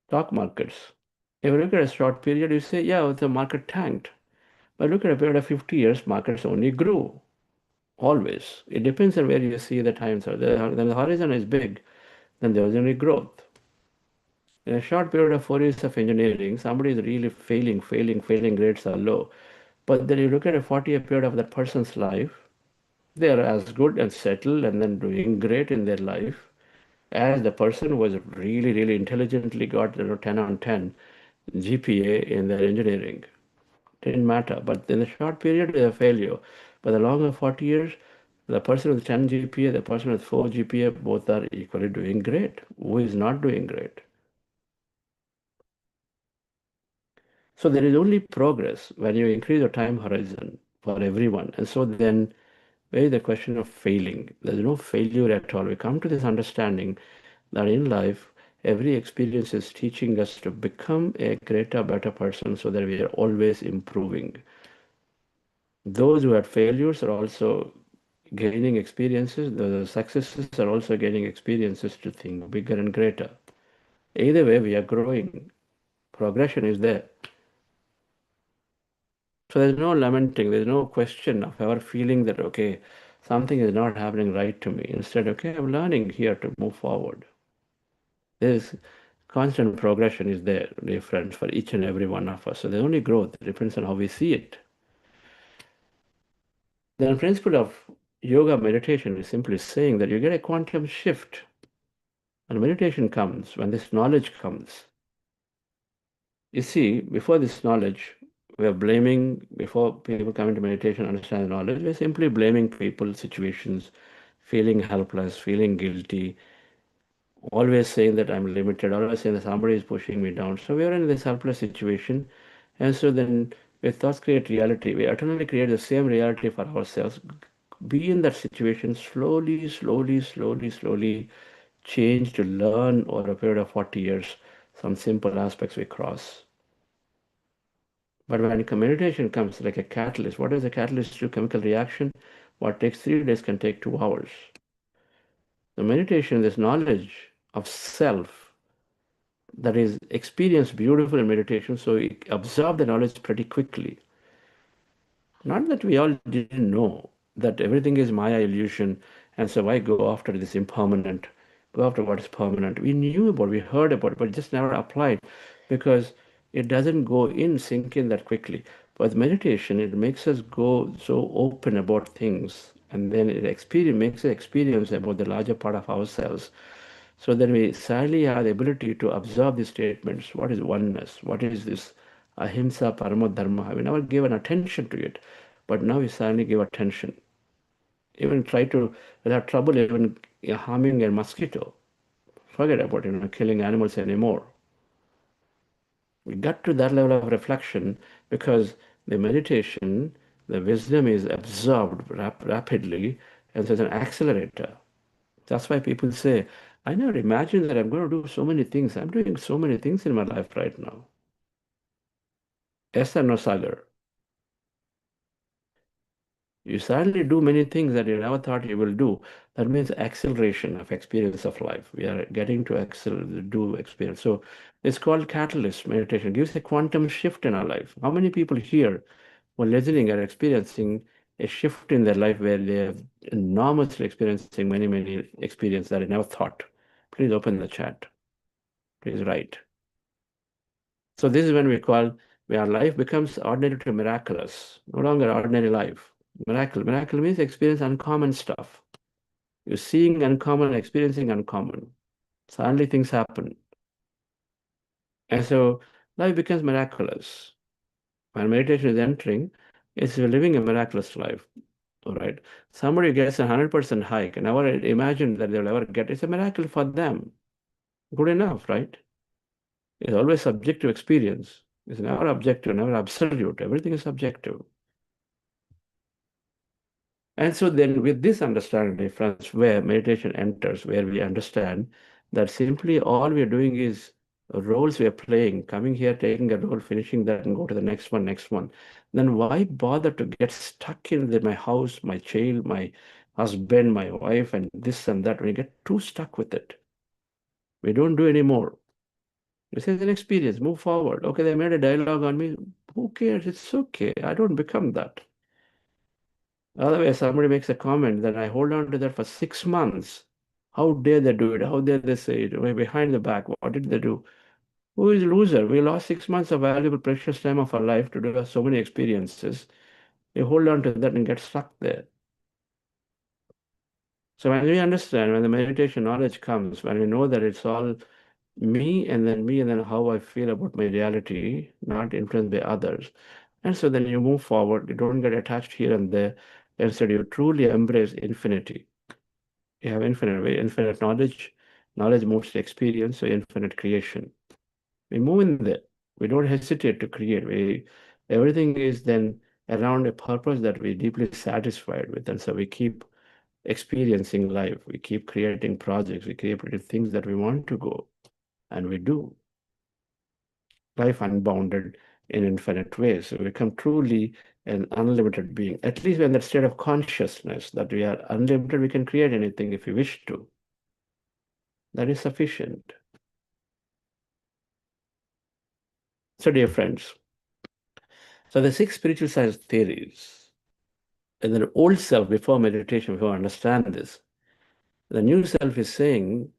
Stock markets. If you look at a short period, you say, yeah, the market tanked. But look at a period of 50 years, markets only grew. Always. It depends on where you see the times are. Then the horizon is big, then there is only growth. In a short period of 4 years of engineering, somebody is really failing, grades are low. But then you look at a 40-year period of that person's life, they are as good and settled and then doing great in their life as the person who was really, really intelligently got 10 on 10 GPA in their engineering. Didn't matter. But in the short period, they're a failure. But the longer 40 years, the person with 10 GPA, the person with 4 GPA, both are equally doing great. Who is not doing great? So there is only progress when you increase your time horizon for everyone. And so then where is the question of failing? There's no failure at all. We come to this understanding that in life, every experience is teaching us to become a greater, better person so that we are always improving. Those who had failures are also gaining experiences. The successes are also gaining experiences to think bigger and greater. Either way, we are growing. Progression is there. So there's no lamenting, there's no question of ever feeling that, okay, something is not happening right to me. Instead, okay, I'm learning here to move forward. There's constant progression is there, dear friends, for each and every one of us. So there's only growth. It depends on how we see it. The principle of yoga meditation is simply saying that you get a quantum shift. When meditation comes, when this knowledge comes, you see, before this knowledge, we are blaming, before people come into meditation, understand the knowledge, we're simply blaming people, situations, feeling helpless, feeling guilty, always saying that I'm limited, always saying that somebody is pushing me down. So we are in this helpless situation. And so then with thoughts create reality. We eternally create the same reality for ourselves. Be in that situation slowly, slowly, slowly, slowly change to learn over a period of 40 years some simple aspects we cross. But when meditation comes like a catalyst, what is a catalyst to chemical reaction? What takes 3 days can take 2 hours. The meditation, this knowledge of self that is experienced beautiful in meditation, so we absorb the knowledge pretty quickly. Not that we all didn't know that everything is Maya illusion, and so why go after this impermanent, go after what is permanent. We knew about it, we heard about it, but just never applied because it doesn't go in, sink in that quickly. But meditation, it makes us go so open about things, and then it makes an experience about the larger part of ourselves. So then we sadly have the ability to observe these statements. What is oneness? What is this ahimsa, paramo dharma? We never given attention to it, but now we suddenly give attention. Even try to, without trouble, even harming a mosquito. Forget about killing animals anymore. We got to that level of reflection because the meditation, the wisdom is absorbed rapidly, and so it's an accelerator. That's why people say, I never imagined that I'm going to do so many things. I'm doing so many things in my life right now. Yes or no, Sagar? You suddenly do many things that you never thought you will do. That means acceleration of experience of life. We are getting to do experience. So it's called catalyst meditation. It gives a quantum shift in our life. How many people here who are listening are experiencing a shift in their life where they are enormously experiencing many, many experiences that I never thought? Please open the chat. Please write. So this is when we call where life becomes ordinary to miraculous, no longer ordinary life. Miracle. Miracle means experience uncommon stuff. You're seeing uncommon, experiencing uncommon. Suddenly things happen. And so life becomes miraculous. When meditation is entering, it's living a miraculous life. All right. Somebody gets a 100% hike and never imagine that they'll ever get. It's a miracle for them. Good enough, right? It's always subjective experience. It's never objective, never absolute. Everything is subjective. And so then with this understanding difference where meditation enters, where we understand that simply all we are doing is roles we are playing, coming here, taking a role, finishing that and go to the next one, then why bother to get stuck in my house, my child, my husband, my wife, and this and that? When you get too stuck with it, we don't do anymore. This is an experience, move forward. Okay, they made a dialogue on me. Who cares? It's okay. I don't become that. Otherwise, somebody makes a comment, then I hold on to that for 6 months. How dare they do it? How dare they say it? Way behind the back, what did they do? Who is the loser? We lost 6 months of valuable, precious time of our life to do so many experiences. We hold on to that and get stuck there. So when we understand, when the meditation knowledge comes, when we know that it's all me and then how I feel about my reality, not influenced by others, And so then you move forward, you don't get attached here and there. Instead, you truly embrace infinity. You have infinite knowledge. Knowledge moves to experience, so infinite creation. We move in there. We don't hesitate to create. Everything is then around a purpose that we're deeply satisfied with. And so we keep experiencing life. We keep creating projects. We create things that we want to go. And we do. Life unbounded in infinite ways. So we become truly an unlimited being. At least we're in that state of consciousness that we are unlimited, we can create anything if we wish to. That is sufficient. So, dear friends, so the 6 spiritual science theories, and the old self before meditation, before understand this, the new self is saying,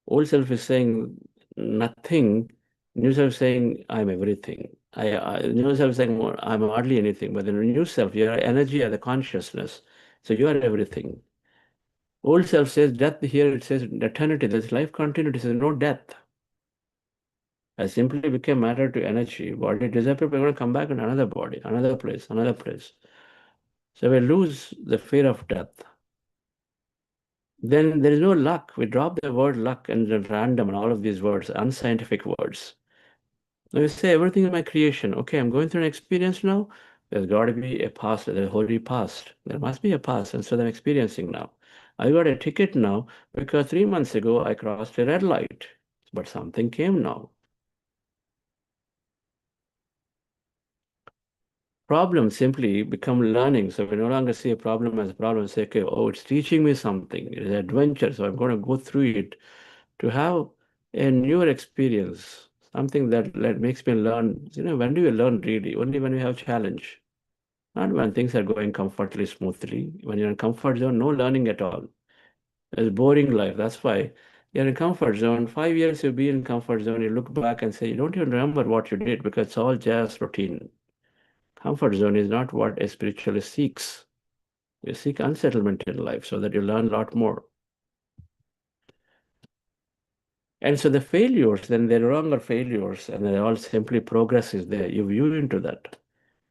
old self is saying nothing, new self is saying I'm everything. New self is saying I'm hardly anything, but the new self, your energy or the consciousness, so you are everything. Old self says death, here it says eternity, there's life continuity, there's no death. I simply became matter to energy. Body disappeared, we're going to come back in another body, another place, another place. So we lose the fear of death. Then there is no luck. We drop the word luck and random and all of these words, unscientific words. Now we say everything is my creation. Okay, I'm going through an experience now. There's got to be a past, there's a holy past. There must be a past, and so I'm experiencing now. I got a ticket now because 3 months ago I crossed a red light, but something came now. Problems simply become learning. So we no longer see a problem as a problem. Say, okay, oh, it's teaching me something. It's an adventure. So I'm going to go through it to have a newer experience, something that makes me learn. When do you learn really? Only when you have challenge, not when things are going comfortably, smoothly. When you're in comfort zone, no learning at all. It's boring life. That's why you're in comfort zone. 5 years you'll be in comfort zone. You look back and say, you don't even remember what you did because it's all just routine. Comfort zone is not what a spiritualist seeks. You seek unsettlement in life so that you learn a lot more. And so the failures, then they're no longer failures, and they're all simply progress is there. You view into that.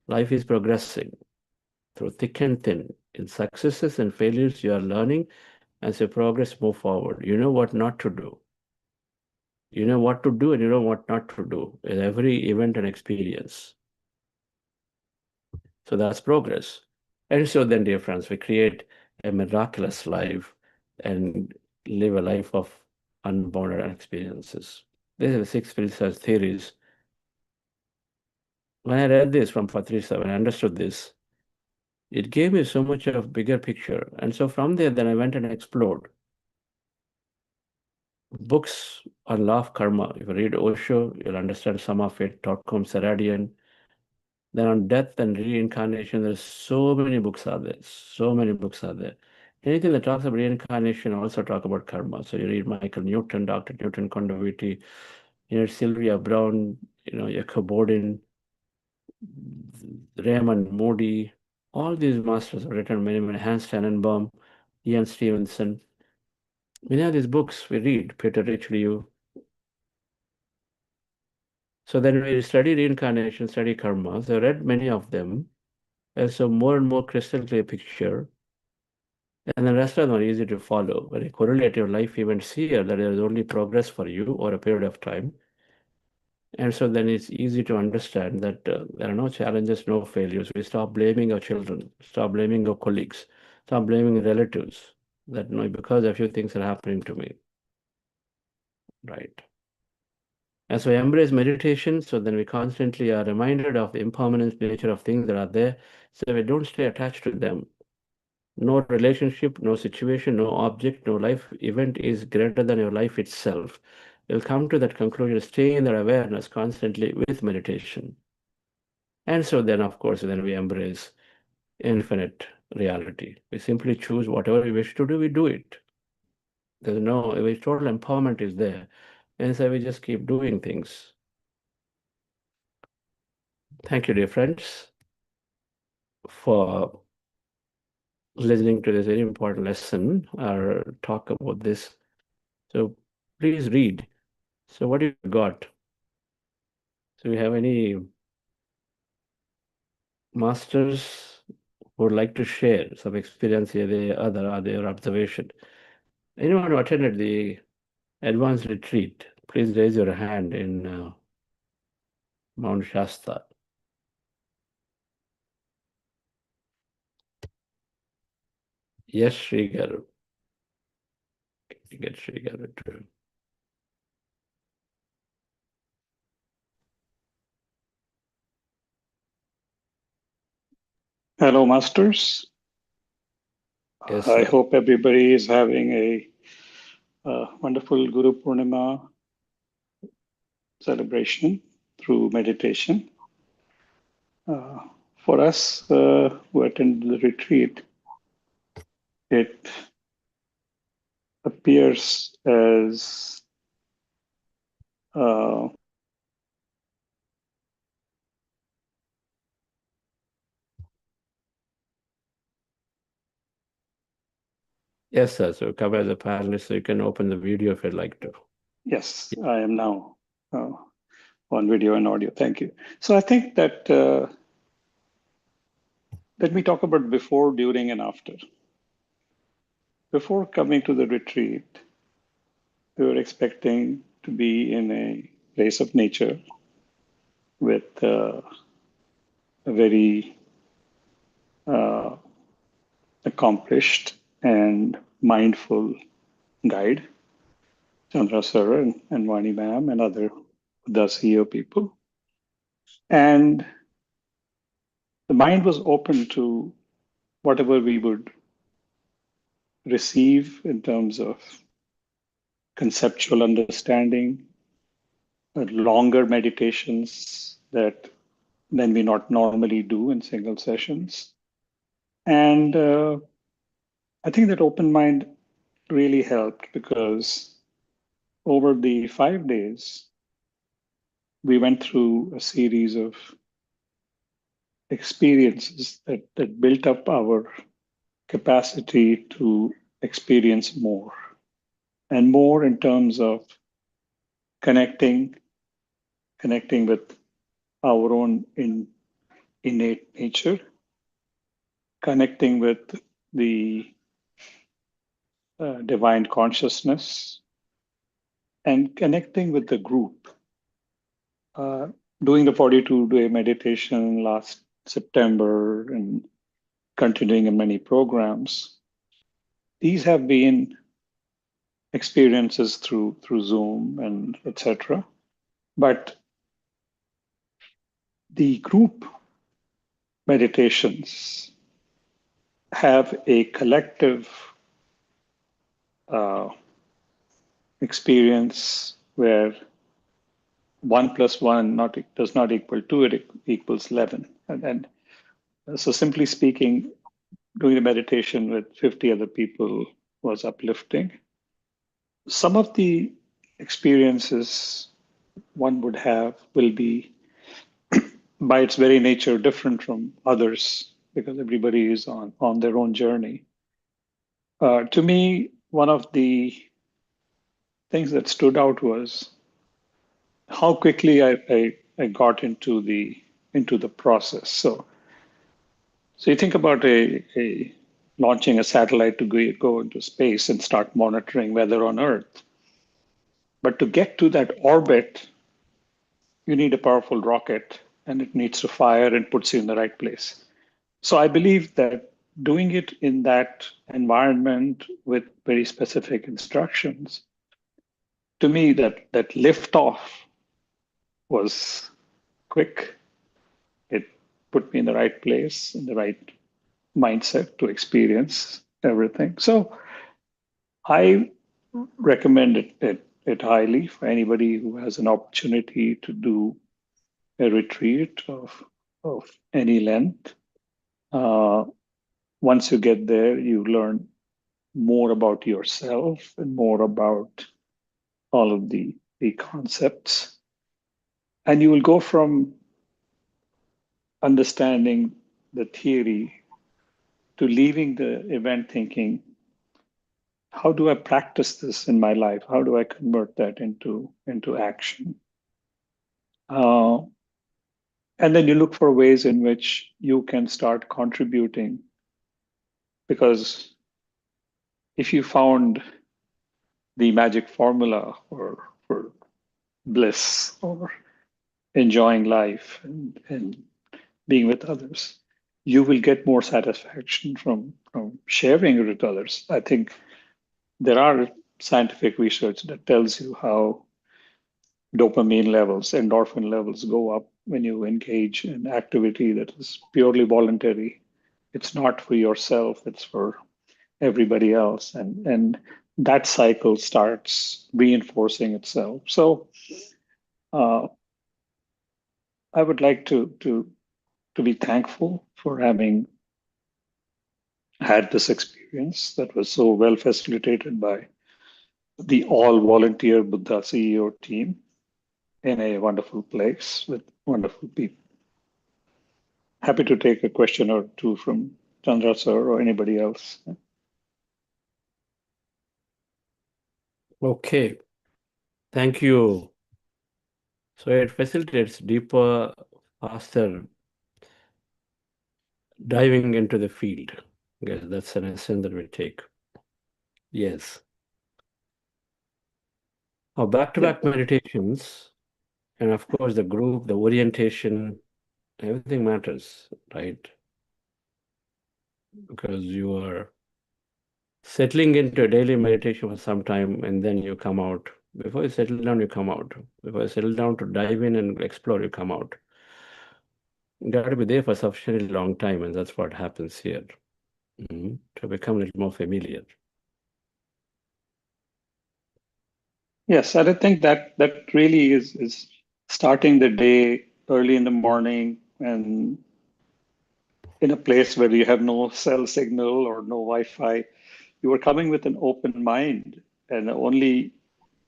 Life is progressing through thick and thin. In successes and failures, you are learning. As you progress, move forward. You know what not to do. You know what to do and you know what not to do in every event and experience. So that's progress. And so then, dear friends, we create a miraculous life and live a life of unbounded experiences. These are the 6 spiritual theories. When I read this from Patricia, when I understood this, it gave me so much of bigger picture. And so from there, then I went and explored books on law of karma. If you read Osho, you'll understand some of it, Totcom Saradian. Then on death and reincarnation, there's so many books out there. So many books out there. Anything that talks about reincarnation also talk about karma. So you read Michael Newton, Dr. Newton Kondaviti, Sylvia Brown, Jacob Borden, Raymond Moody. All these masters have written many, Hans Tannenbaum, Ian Stevenson. Many of these books we read, Peter Richelieu. So then we study reincarnation, study karma. So I read many of them. And so more and more crystal clear picture. And the rest of them are easy to follow. When you correlate your life events here, that there is only progress for you or a period of time. And so then it's easy to understand that there are no challenges, no failures. We stop blaming our children, stop blaming our colleagues, stop blaming relatives. That because a few things are happening to me. Right. As we embrace meditation, so then we constantly are reminded of the impermanent nature of things that are there, so we don't stay attached to them. No relationship, no situation, no object, no life event is greater than your life itself. You'll come to that conclusion, stay in that awareness constantly with meditation. And so then, of course, then we embrace infinite reality. We simply choose whatever we wish to do, we do it. There's no, total empowerment is there. And so we just keep doing things. Thank you, dear friends, for listening to this very important lesson or talk about this. So please read. So what do you got? So you have any masters would like to share some experience here, the other or their observation. Anyone who attended the advanced retreat, please raise your hand in Mount Shasta. Yes, Srigaru. Get Srigaru too. Hello, Masters. Yes, I sir. hope everybody is having a wonderful Guru Purnima celebration through meditation. For us who attend the retreat, it appears as Yes, sir. So come as a panelist, so you can open the video if you'd like to. yes, I am now on video and audio. Thank you. So I think that let me talk about before, during, and after. Before coming to the retreat, we were expecting to be in a place of nature with a very accomplished and mindful guide, Chandra sir and Vani ma'am and other CEO people. And the mind was open to whatever we would receive in terms of conceptual understanding, longer meditations that than we not normally do in single sessions. And I think that open mind really helped because over the 5 days, we went through a series of experiences that built up our capacity to experience more and more in terms of connecting with our own innate nature, connecting with the divine consciousness, and connecting with the group. Doing the 42-day meditation last September and continuing in many programs, these have been experiences through Zoom and etc. But the group meditations have a collective experience where 1 + 1 does not equal 2, it equals 11. And so simply speaking, doing the meditation with 50 other people was uplifting. Some of the experiences one would have will be, by its very nature, different from others because everybody is on their own journey. To me, one of the things that stood out was how quickly I got into the process. So you think about a launching a satellite to go into space and start monitoring weather on Earth. But to get to that orbit, you need a powerful rocket and it needs to fire and puts you in the right place. So I believe that doing it in that environment with very specific instructions, to me, that liftoff was quick. It put me in the right place, in the right mindset to experience everything. So I recommend it highly for anybody who has an opportunity to do a retreat of any length. Once you get there, you learn more about yourself and more about all of the concepts. And you will go from understanding the theory to leaving the event thinking, how do I practice this in my life? How do I convert that into action? And then you look for ways in which you can start contributing, because if you found the magic formula for bliss or enjoying life and being with others, you will get more satisfaction from sharing it with others. I think there are scientific research that tells you how dopamine levels, endorphin levels go up when you engage in activity that is purely voluntary. It's not for yourself, it's for everybody else. And that cycle starts reinforcing itself. So I would like to be thankful for having had this experience that was so well facilitated by the all volunteer Buddha CEO team in a wonderful place with wonderful people. Happy to take a question or two from Chandra sir or anybody else. Okay, thank you. So it facilitates deeper, faster diving into the field. Yes, that's an essence that we take. Yes. Now, back-to-back meditations, and of course, the group, the orientation, everything matters, right? Because you are settling into a daily meditation for some time, and then you come out. Before you settle down, you come out. Before you settle down to dive in and explore, you come out. You got to be there for a sufficiently long time, and that's what happens here. To become a little more familiar. Yes, and I think that really is starting the day early in the morning and in a place where you have no cell signal or no Wi-Fi. You are coming with an open mind, and the only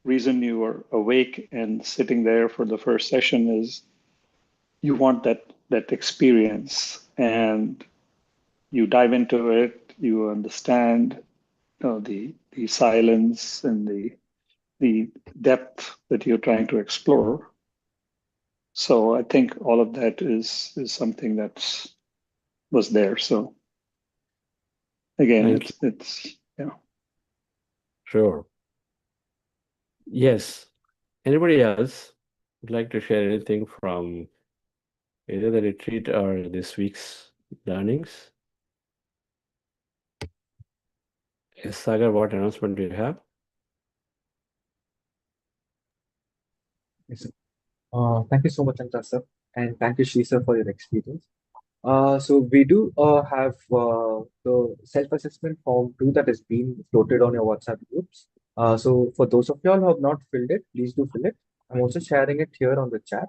reason you are awake and sitting there for the first session is you want that experience, and you dive into it. You understand the silence and the depth that you're trying to explore. So I think all of that is something that was there. So again, it's Sure. Yes. Anybody else would like to share anything from either the retreat or this week's learnings? Yes, Sagar, what announcement do you have? Yes, sir. Thank you so much, Chandra sir, and thank you, Shri sir, for your experience. So we do have the self-assessment form too that has been floated on your WhatsApp groups. So for those of y'all who have not filled it, please do fill it. I'm also sharing it here on the chat.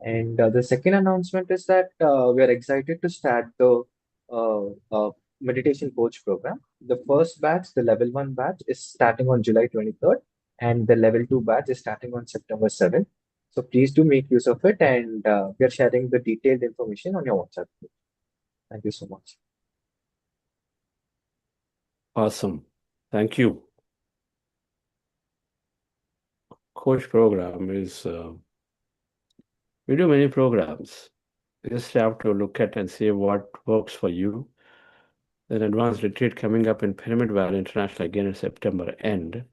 And the second announcement is that we are excited to start the uh, uh, meditation coach program. The first batch, the level 1 batch, is starting on July 23rd, and the level 2 batch is starting on September 7th. So please do make use of it, and we are sharing the detailed information on your WhatsApp group. Thank you so much. Awesome. Thank you. Coach program is, we do many programs. You just have to look at and see what works for you. Then advanced retreat coming up in Pyramid Valley International again in September end.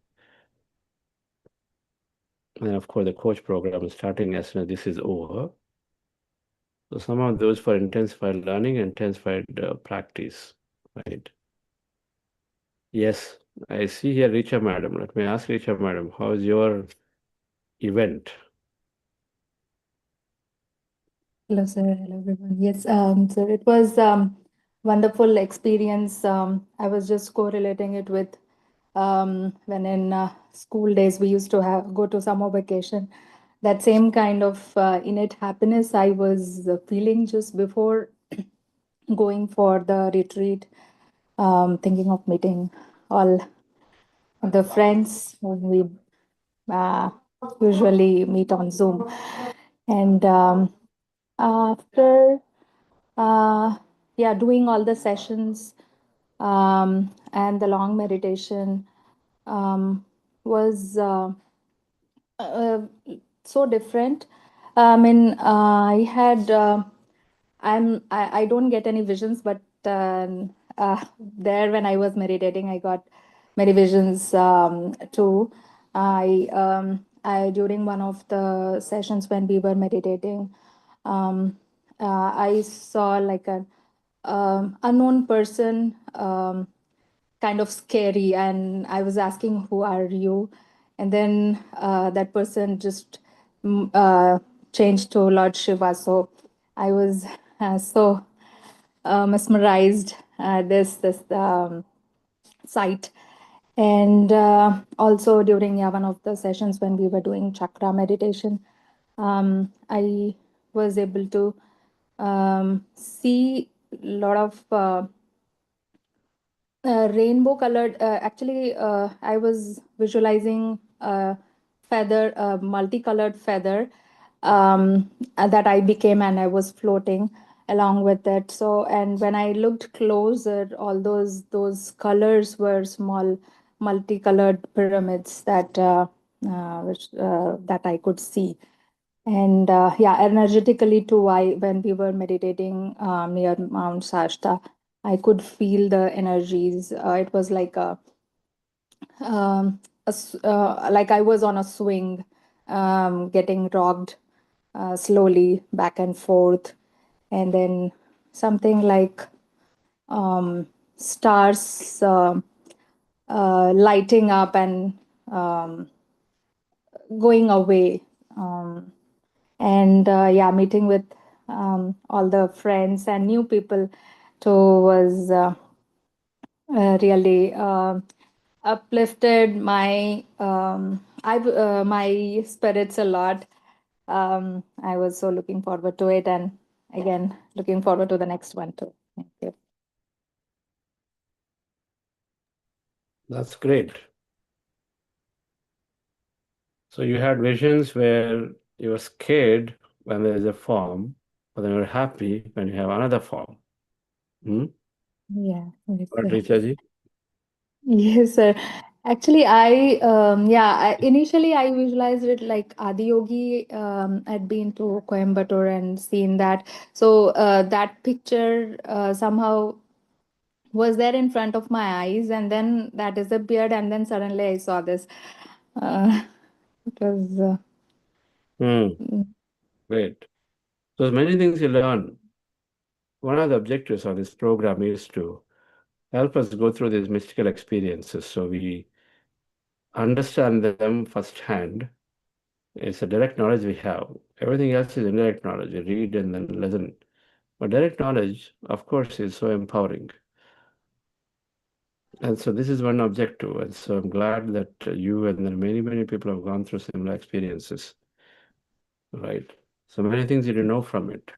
And of course, the coach program is starting as soon as this is over. So some of those for intensified learning, intensified practice, right? Yes, I see here Richa Madam. Let me ask Richa Madam, how is your event? Hello, sir. Hello, everyone. Yes, so it was wonderful experience. I was just correlating it with when in school days we used to go to summer vacation. That same kind of innate happiness I was feeling just before going for the retreat, thinking of meeting all the friends whom we usually meet on Zoom. And after doing all the sessions and the long meditation was so different. I mean, I had, I don't get any visions, but there when I was meditating, I got many visions too. During one of the sessions when we were meditating, I saw like an unknown person, kind of scary, and I was asking, "Who are you?" And then that person just changed to Lord Shiva. So I was so mesmerized this sight. And also during one of the sessions when we were doing chakra meditation, I was able to see a lot of rainbow colored. Actually, I was visualizing a feather, a multicolored feather that I became, and I was floating along with it. So, and when I looked closer, all those colors were small multicolored pyramids that I could see. And yeah, energetically too, when we were meditating near Mount Shasta, I could feel the energies. It was like like I was on a swing, getting rocked slowly back and forth, and then something like stars lighting up and going away. And yeah, meeting with all the friends and new people too was really uplifted my spirits a lot. I was so looking forward to it, and again looking forward to the next one too. Thank you. That's great. So you had visions where you were scared when there is a form, but then you're happy when you have another form. Hmm? Yeah, yes, What, sir. Richa? Yes, sir. Actually, initially I visualized it like Adiyogi. I'd been to Coimbatore and seen that. So that picture somehow was there in front of my eyes, and then that disappeared, and then suddenly I saw this. Uh, it was Great. So there's many things you learn. One of the objectives of this program is to help us go through these mystical experiences so we understand them firsthand. It's a direct knowledge we have. Everything else is indirect knowledge. You read and then listen. But direct knowledge, of course, is so empowering. And so this is one objective. And so I'm glad that you and then many, many people have gone through similar experiences. Right? So many things you didn't know from it.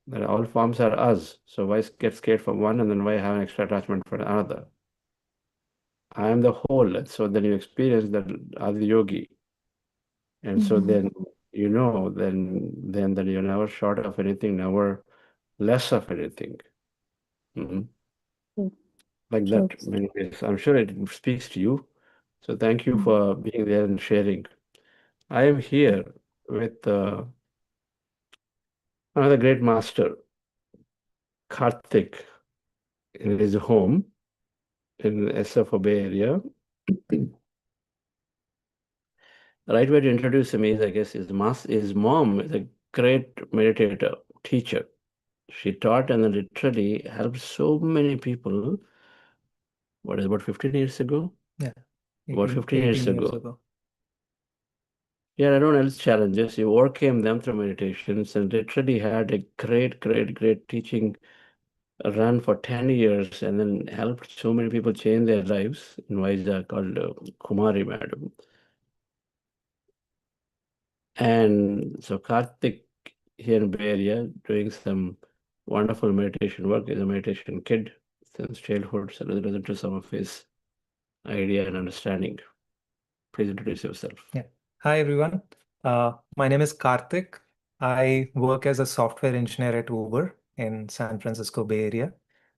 That all forms are us. So why get scared from one and then why have an extra attachment for another? I am the whole. And so then you experience that Adi Yogi. And so then you know then that you're never short of anything, never less of anything. Mhm. Like true. that, many ways. I'm sure it speaks to you. So thank you for being there and sharing. I am here with another great master, Karthik, in his home in SFO Bay Area. The right way to introduce him is, I guess, his mom is a great meditator, teacher. She taught and then literally helped so many people. What is about 15 years ago? Yeah, About 18 15 years 18 years ago. ago. Yeah, I don't know else challenges. You overcame them through meditations and literally had a great teaching run for 10 years and then helped so many people change their lives in Vizag called Kumari Madam. And so Karthik here in Bay Area doing some wonderful meditation work. Is a meditation kid since childhood, so listen to some of his idea and understanding. Please introduce yourself. Yeah. Hi, everyone. My name is Karthik. I work as a software engineer at Uber in San Francisco Bay Area.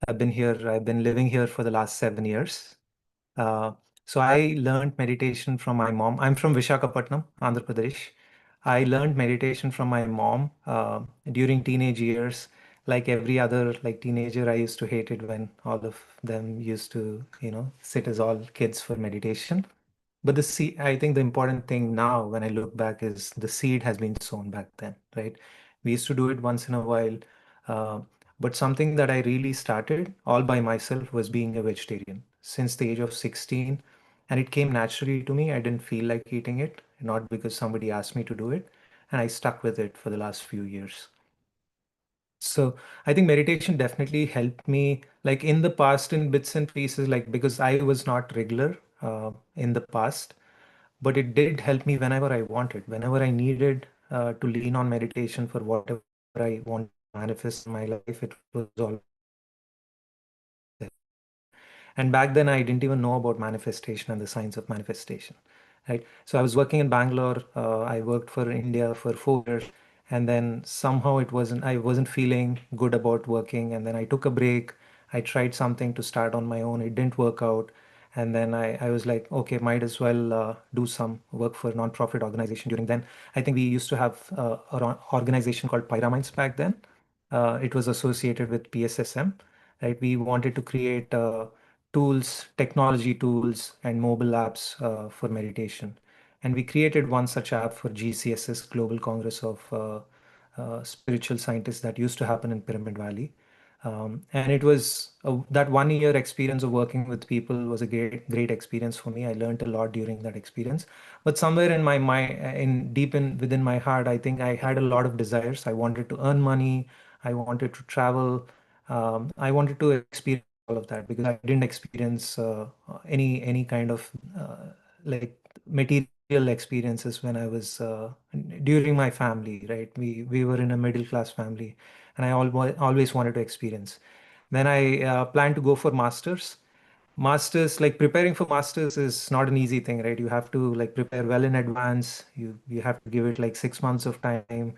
I've been living here for the last 7 years. So I learned meditation from my mom. I'm from Visakhapatnam, Andhra Pradesh. I learned meditation from my mom during teenage years. Like every other like teenager, I used to hate it when all of them used to, sit as all kids for meditation. But the seed, I think the important thing now when I look back is the seed has been sown back then, right? We used to do it once in a while. Uh, but something that I really started all by myself was being a vegetarian since the age of 16. And it came naturally to me. I didn't feel like eating it, not because somebody asked me to do it. And I stuck with it for the last few years. So I think meditation definitely helped me, like in the past, in bits and pieces, like because I was not regular in the past, but it did help me whenever I wanted, whenever I needed to lean on meditation for whatever I want to manifest in my life. It was always there. And back then, I didn't even know about manifestation and the science of manifestation, right? So I was working in Bangalore. I worked for India for 4 years, and then somehow I wasn't feeling good about working. And then I took a break. I tried something to start on my own. It didn't work out. And then I was like, okay, might as well do some work for a nonprofit organization. During then, I think we used to have an organization called Pyramids back then. It was associated with PSSM, right? We wanted to create tools, technology tools, and mobile apps for meditation. And we created one such app for GCSS, Global Congress of Spiritual Scientists, that used to happen in Pyramid Valley. And it was that 1 year experience of working with people was a great experience for me. I learned a lot during that experience. But somewhere in my mind, within my heart, I think I had a lot of desires. I wanted to earn money. I wanted to travel. I wanted to experience all of that because I didn't experience any kind of like material experiences when I was during my family, right? We were in a middle class family, and I always wanted to experience. Then I planned to go for masters. Masters, like preparing for masters is not an easy thing, right? You have to like prepare well in advance. You have to give it like 6 months of time.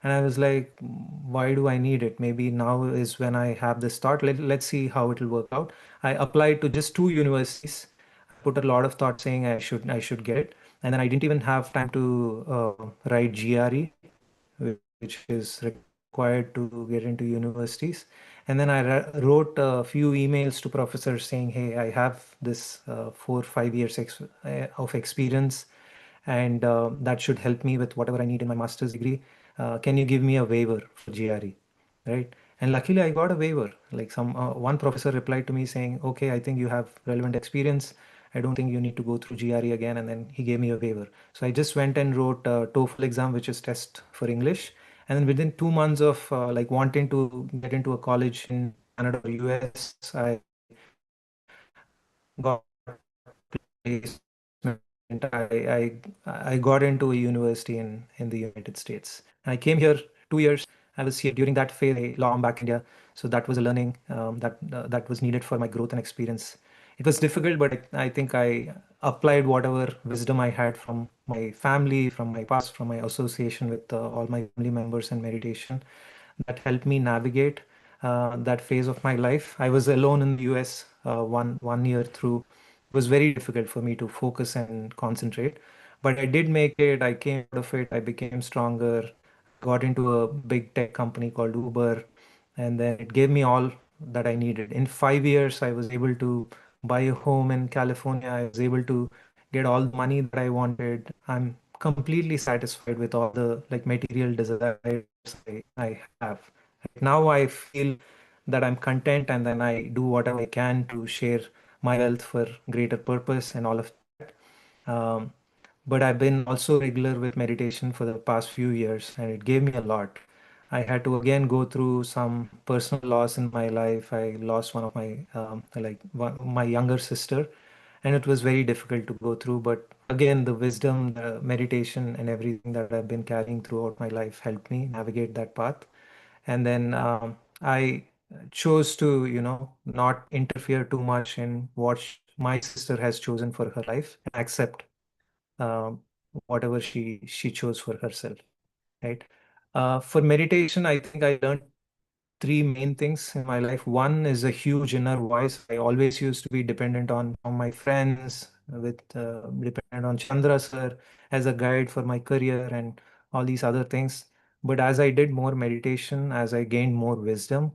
And I was like, why do I need it? Maybe now is when I have this thought. Let's see how it will work out. I applied to just two universities. I put a lot of thought saying I should get it. And then I didn't even have time to write GRE, which is required to get into universities. And then I wrote a few emails to professors saying, hey, I have this 4 or 5 years of experience, and that should help me with whatever I need in my master's degree. Can you give me a waiver for GRE? Right? And luckily, I got a waiver. Like one professor replied to me saying, okay, I think you have relevant experience. I don't think you need to go through GRE again. And then he gave me a waiver. So I just went and wrote a TOEFL exam, which is test for English. And then within 2 months of like wanting to get into a college in Canada or US, I got placement. I got into a university in the United States. I came here 2 years. I was here during that phase. I'm back in India, so that was a learning that was needed for my growth and experience. It was difficult, but I think I applied whatever wisdom I had from my family, from my past, from my association with all my family members and meditation, that helped me navigate that phase of my life. I was alone in the US one year through. It was very difficult for me to focus and concentrate, but I did make it. I came out of it. I became stronger. Got into a big tech company called Uber, and then it gave me all that I needed. In 5 years, I was able to buy a home in California. I was able to get all the money that I wanted. I'm completely satisfied with all the like material desires I have. Right now, I feel that I'm content, and then I do whatever I can to share my wealth for greater purpose and all of that. Um, but I've been also regular with meditation for the past few years, and it gave me a lot. I had to again go through some personal loss in my life. I lost one of my my younger sister, and it was very difficult to go through. But again, the wisdom, the meditation, and everything that I've been carrying throughout my life helped me navigate that path. And then I chose to, not interfere too much in what my sister has chosen for her life, and accept um, whatever she chose for herself, right? For meditation, I think I learned three main things in my life. One is a huge inner voice. I always used to be dependent on my friends, with dependent on Chandra sir as a guide for my career, and all these other things. But as I did more meditation, as I gained more wisdom,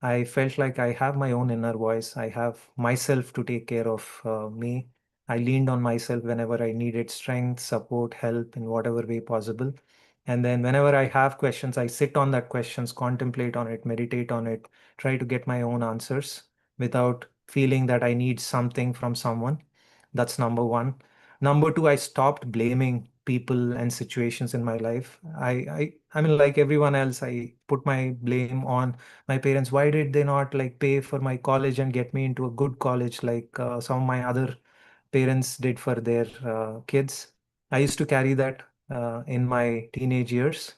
I felt like I have my own inner voice. I have myself to take care of me. I leaned on myself whenever I needed strength, support, help in whatever way possible. And then whenever I have questions, I sit on that questions, contemplate on it, meditate on it, try to get my own answers without feeling that I need something from someone. That's number one. Number two, I stopped blaming people and situations in my life. I mean, like everyone else, I put my blame on my parents. Why did they not like pay for my college and get me into a good college like some of my other parents did for their kids? I used to carry that in my teenage years.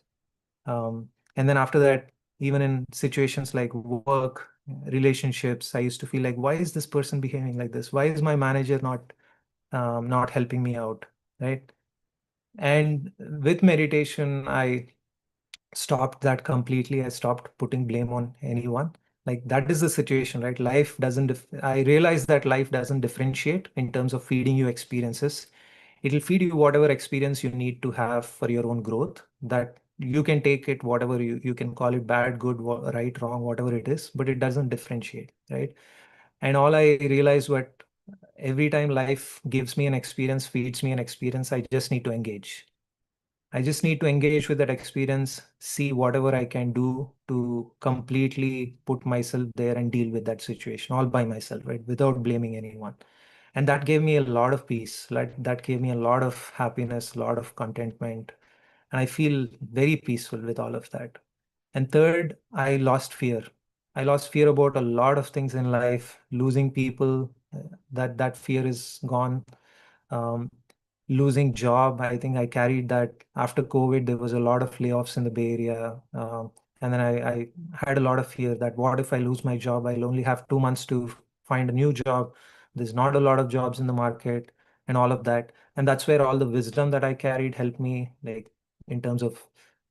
And then after that, even in situations like work, relationships, I used to feel like, why is this person behaving like this? Why is my manager not helping me out, right? And with meditation, I stopped that completely. I stopped putting blame on anyone. Like that is the situation, right? Life doesn't, I realized that life doesn't differentiate in terms of feeding you experiences. It'll feed you whatever experience you need to have for your own growth, that you can take it, whatever you can call it bad, good, right, wrong, whatever it is, but it doesn't differentiate, right? And all I realized what every time life gives me an experience, feeds me an experience, I just need to engage. I just need to engage with that experience, see whatever I can do to completely put myself there and deal with that situation all by myself, right? Without blaming anyone. And that gave me a lot of peace. Like that gave me a lot of happiness, a lot of contentment. And I feel very peaceful with all of that. And third, I lost fear. I lost fear about a lot of things in life, losing people, that fear is gone. Um, Losing job, I think I carried that after COVID. There was a lot of layoffs in the Bay Area. And then I had a lot of fear that what if I lose my job? I'll only have 2 months to find a new job. There's not a lot of jobs in the market and all of that. And that's where all the wisdom that I carried helped me, like in terms of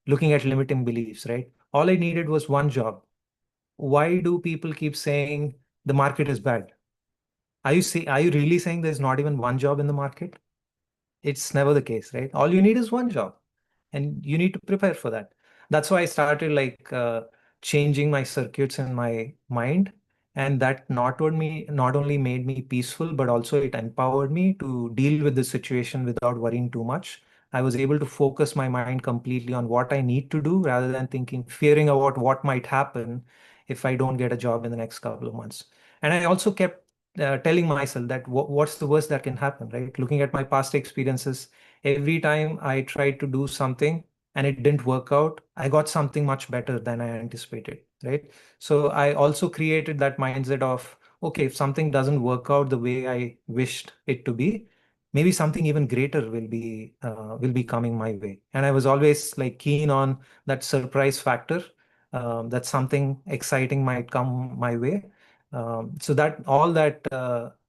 looking at limiting beliefs, right? All I needed was one job. Why do people keep saying the market is bad? Are you really saying there's not even one job in the market? It's never the case, right? All you need is one job and you need to prepare for that. That's why I started like changing my circuits in my mind. And that not only made me peaceful, but also it empowered me to deal with the situation without worrying too much. I was able to focus my mind completely on what I need to do rather than fearing about what might happen if I don't get a job in the next couple of months. And I also kept telling myself that what's the worst that can happen, right? Looking at my past experiences, every time I tried to do something and it didn't work out, I got something much better than I anticipated, right? So I also created that mindset of, okay, if something doesn't work out the way I wished it to be, maybe something even greater will be coming my way. And I was always like keen on that surprise factor, that something exciting might come my way. So that all that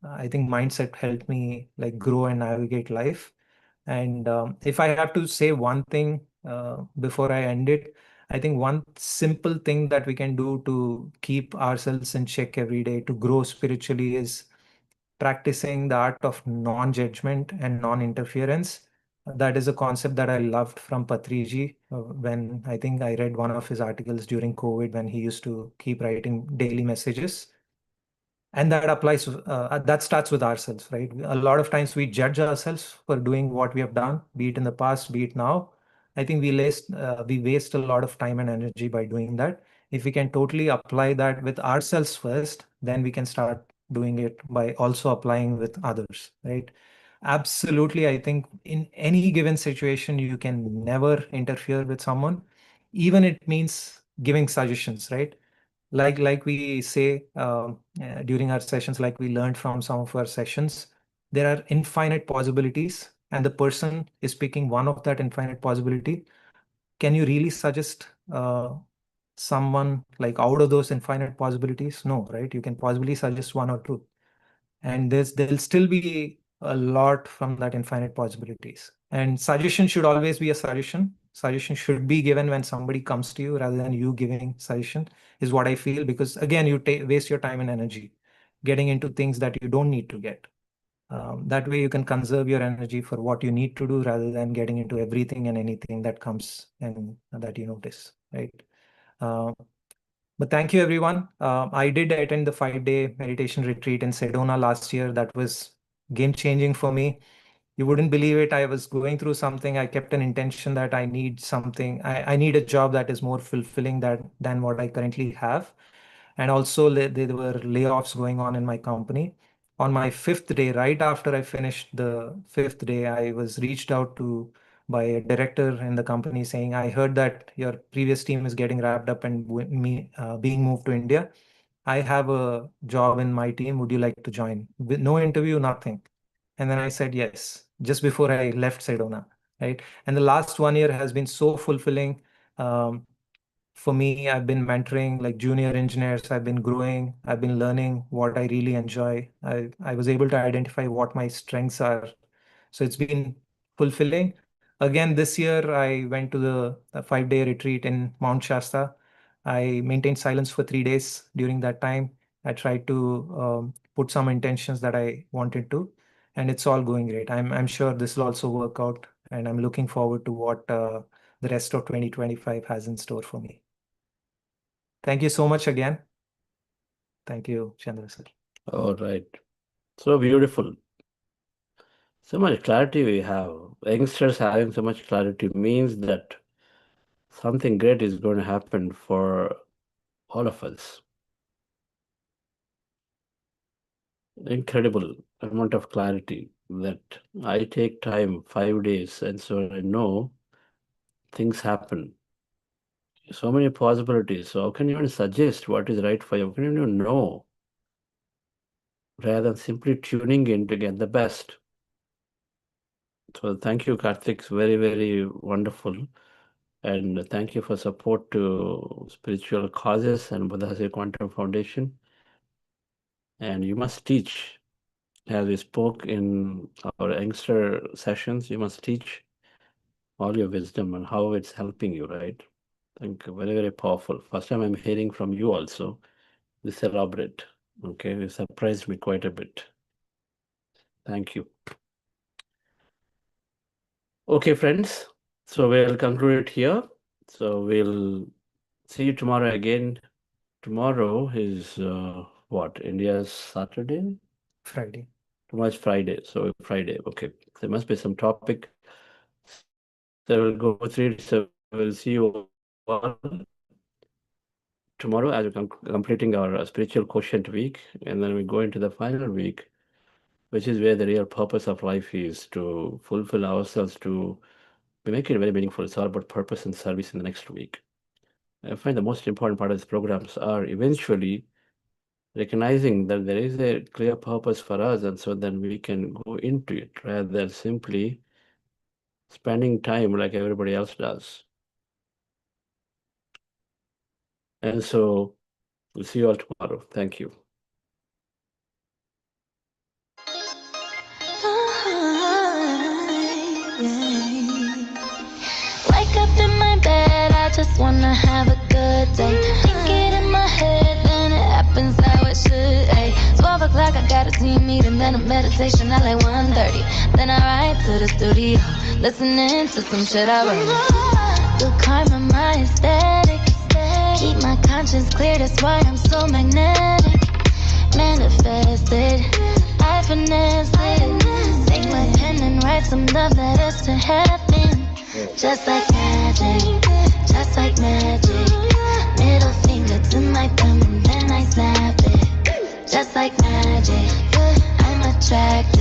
I think mindset helped me like grow and navigate life. And if I have to say one thing before I end it, I think one simple thing that we can do to keep ourselves in check every day to grow spiritually is practicing the art of non-judgment and non-interference. That is a concept that I loved from Patriji when I think I read one of his articles during COVID when he used to keep writing daily messages. And that applies, that starts with ourselves, right? A lot of times we judge ourselves for doing what we have done, be it in the past, be it now. I think we waste a lot of time and energy by doing that. If we can totally apply that with ourselves first, then we can start doing it by also applying with others, right? Absolutely. I think in any given situation, you can never interfere with someone, even it means giving suggestions, right? Like we say during our sessions, like we learned from some of our sessions, there are infinite possibilities and the person is picking one of that infinite possibility. Can you really suggest someone like out of those infinite possibilities? No, right? You can possibly suggest one or two, and there'll still be a lot from that infinite possibilities. And suggestion should always be a suggestion. Suggestion should be given when somebody comes to you rather than you giving suggestion, is what I feel, because again, you waste your time and energy getting into things that you don't need to get. That way you can conserve your energy for what you need to do rather than getting into everything and anything that comes and that you notice, right? But thank you, everyone. I did attend the 5-day meditation retreat in Sedona last year. That was game-changing for me. You wouldn't believe it. I was going through something. I kept an intention that I need something. I need a job that is more fulfilling than what I currently have. And also there were layoffs going on in my company. On my 5th day, right after I finished the 5th day, I was reached out to by a director in the company saying, I heard that your previous team is getting wrapped up and being moved to India. I have a job in my team. Would you like to join? With no interview, nothing. And then I said yes, just before I left Sedona, right? And the last 1 year has been so fulfilling. For me, I've been mentoring like junior engineers. I've been growing. I've been learning what I really enjoy. I was able to identify what my strengths are. So it's been fulfilling. Again, this year, I went to the 5-day retreat in Mount Shasta. I maintained silence for 3 days. During that time, I tried to put some intentions that I wanted to, and it's all going great. I'm sure this will also work out, and I'm looking forward to what the rest of 2025 has in store for me. Thank you so much again. Thank you, Chandra sir. All right. So beautiful. So much clarity we have. Youngsters having so much clarity means that something great is going to happen for all of us. Incredible amount of clarity that I take time, 5 days, and so I know things happen. So many possibilities. So how can you even suggest what is right for you? How can you even know? Rather than simply tuning in to get the best. So thank you, Karthik. Very, very wonderful. And thank you for support to Spiritual Causes and Buddha Quantum Foundation. And you must teach, as we spoke in our youngster sessions, you must teach all your wisdom and how it's helping you, right? Thank you. Very, very powerful. First time I'm hearing from you also. This elaborate. Okay, it surprised me quite a bit. Thank you. Okay, friends. So we'll conclude it here. So we'll see you tomorrow again. Tomorrow is what? India's Saturday? Friday. Tomorrow's Friday. So Friday. Okay. There must be some topic. So we'll go through it. So we'll see you all tomorrow as we're completing our spiritual quotient week. And then we go into the final week, which is where the real purpose of life is, to fulfill ourselves, to make it very meaningful. It's all about purpose and service in the next week. I find the most important part of these programs are eventually recognizing that there is a clear purpose for us, and so then we can go into it rather than simply spending time like everybody else does. And so we'll see you all tomorrow. Thank you. Wake up in my bed, I just wanna have a good day. Think it in my head, then it happens how it should. Ay, 12 o'clock, I got a team meeting, then a meditation at like 1:30. Then I ride to the studio, listening to some shit I wrote. Good karma, my aesthetic. Keep my conscience clear, that's why I'm so magnetic. Manifested, I finesse it. Take my pen and write some love letters to heaven. Just like magic, just like magic. Middle finger to my thumb and then I snap it. Just like magic, I'm attracted.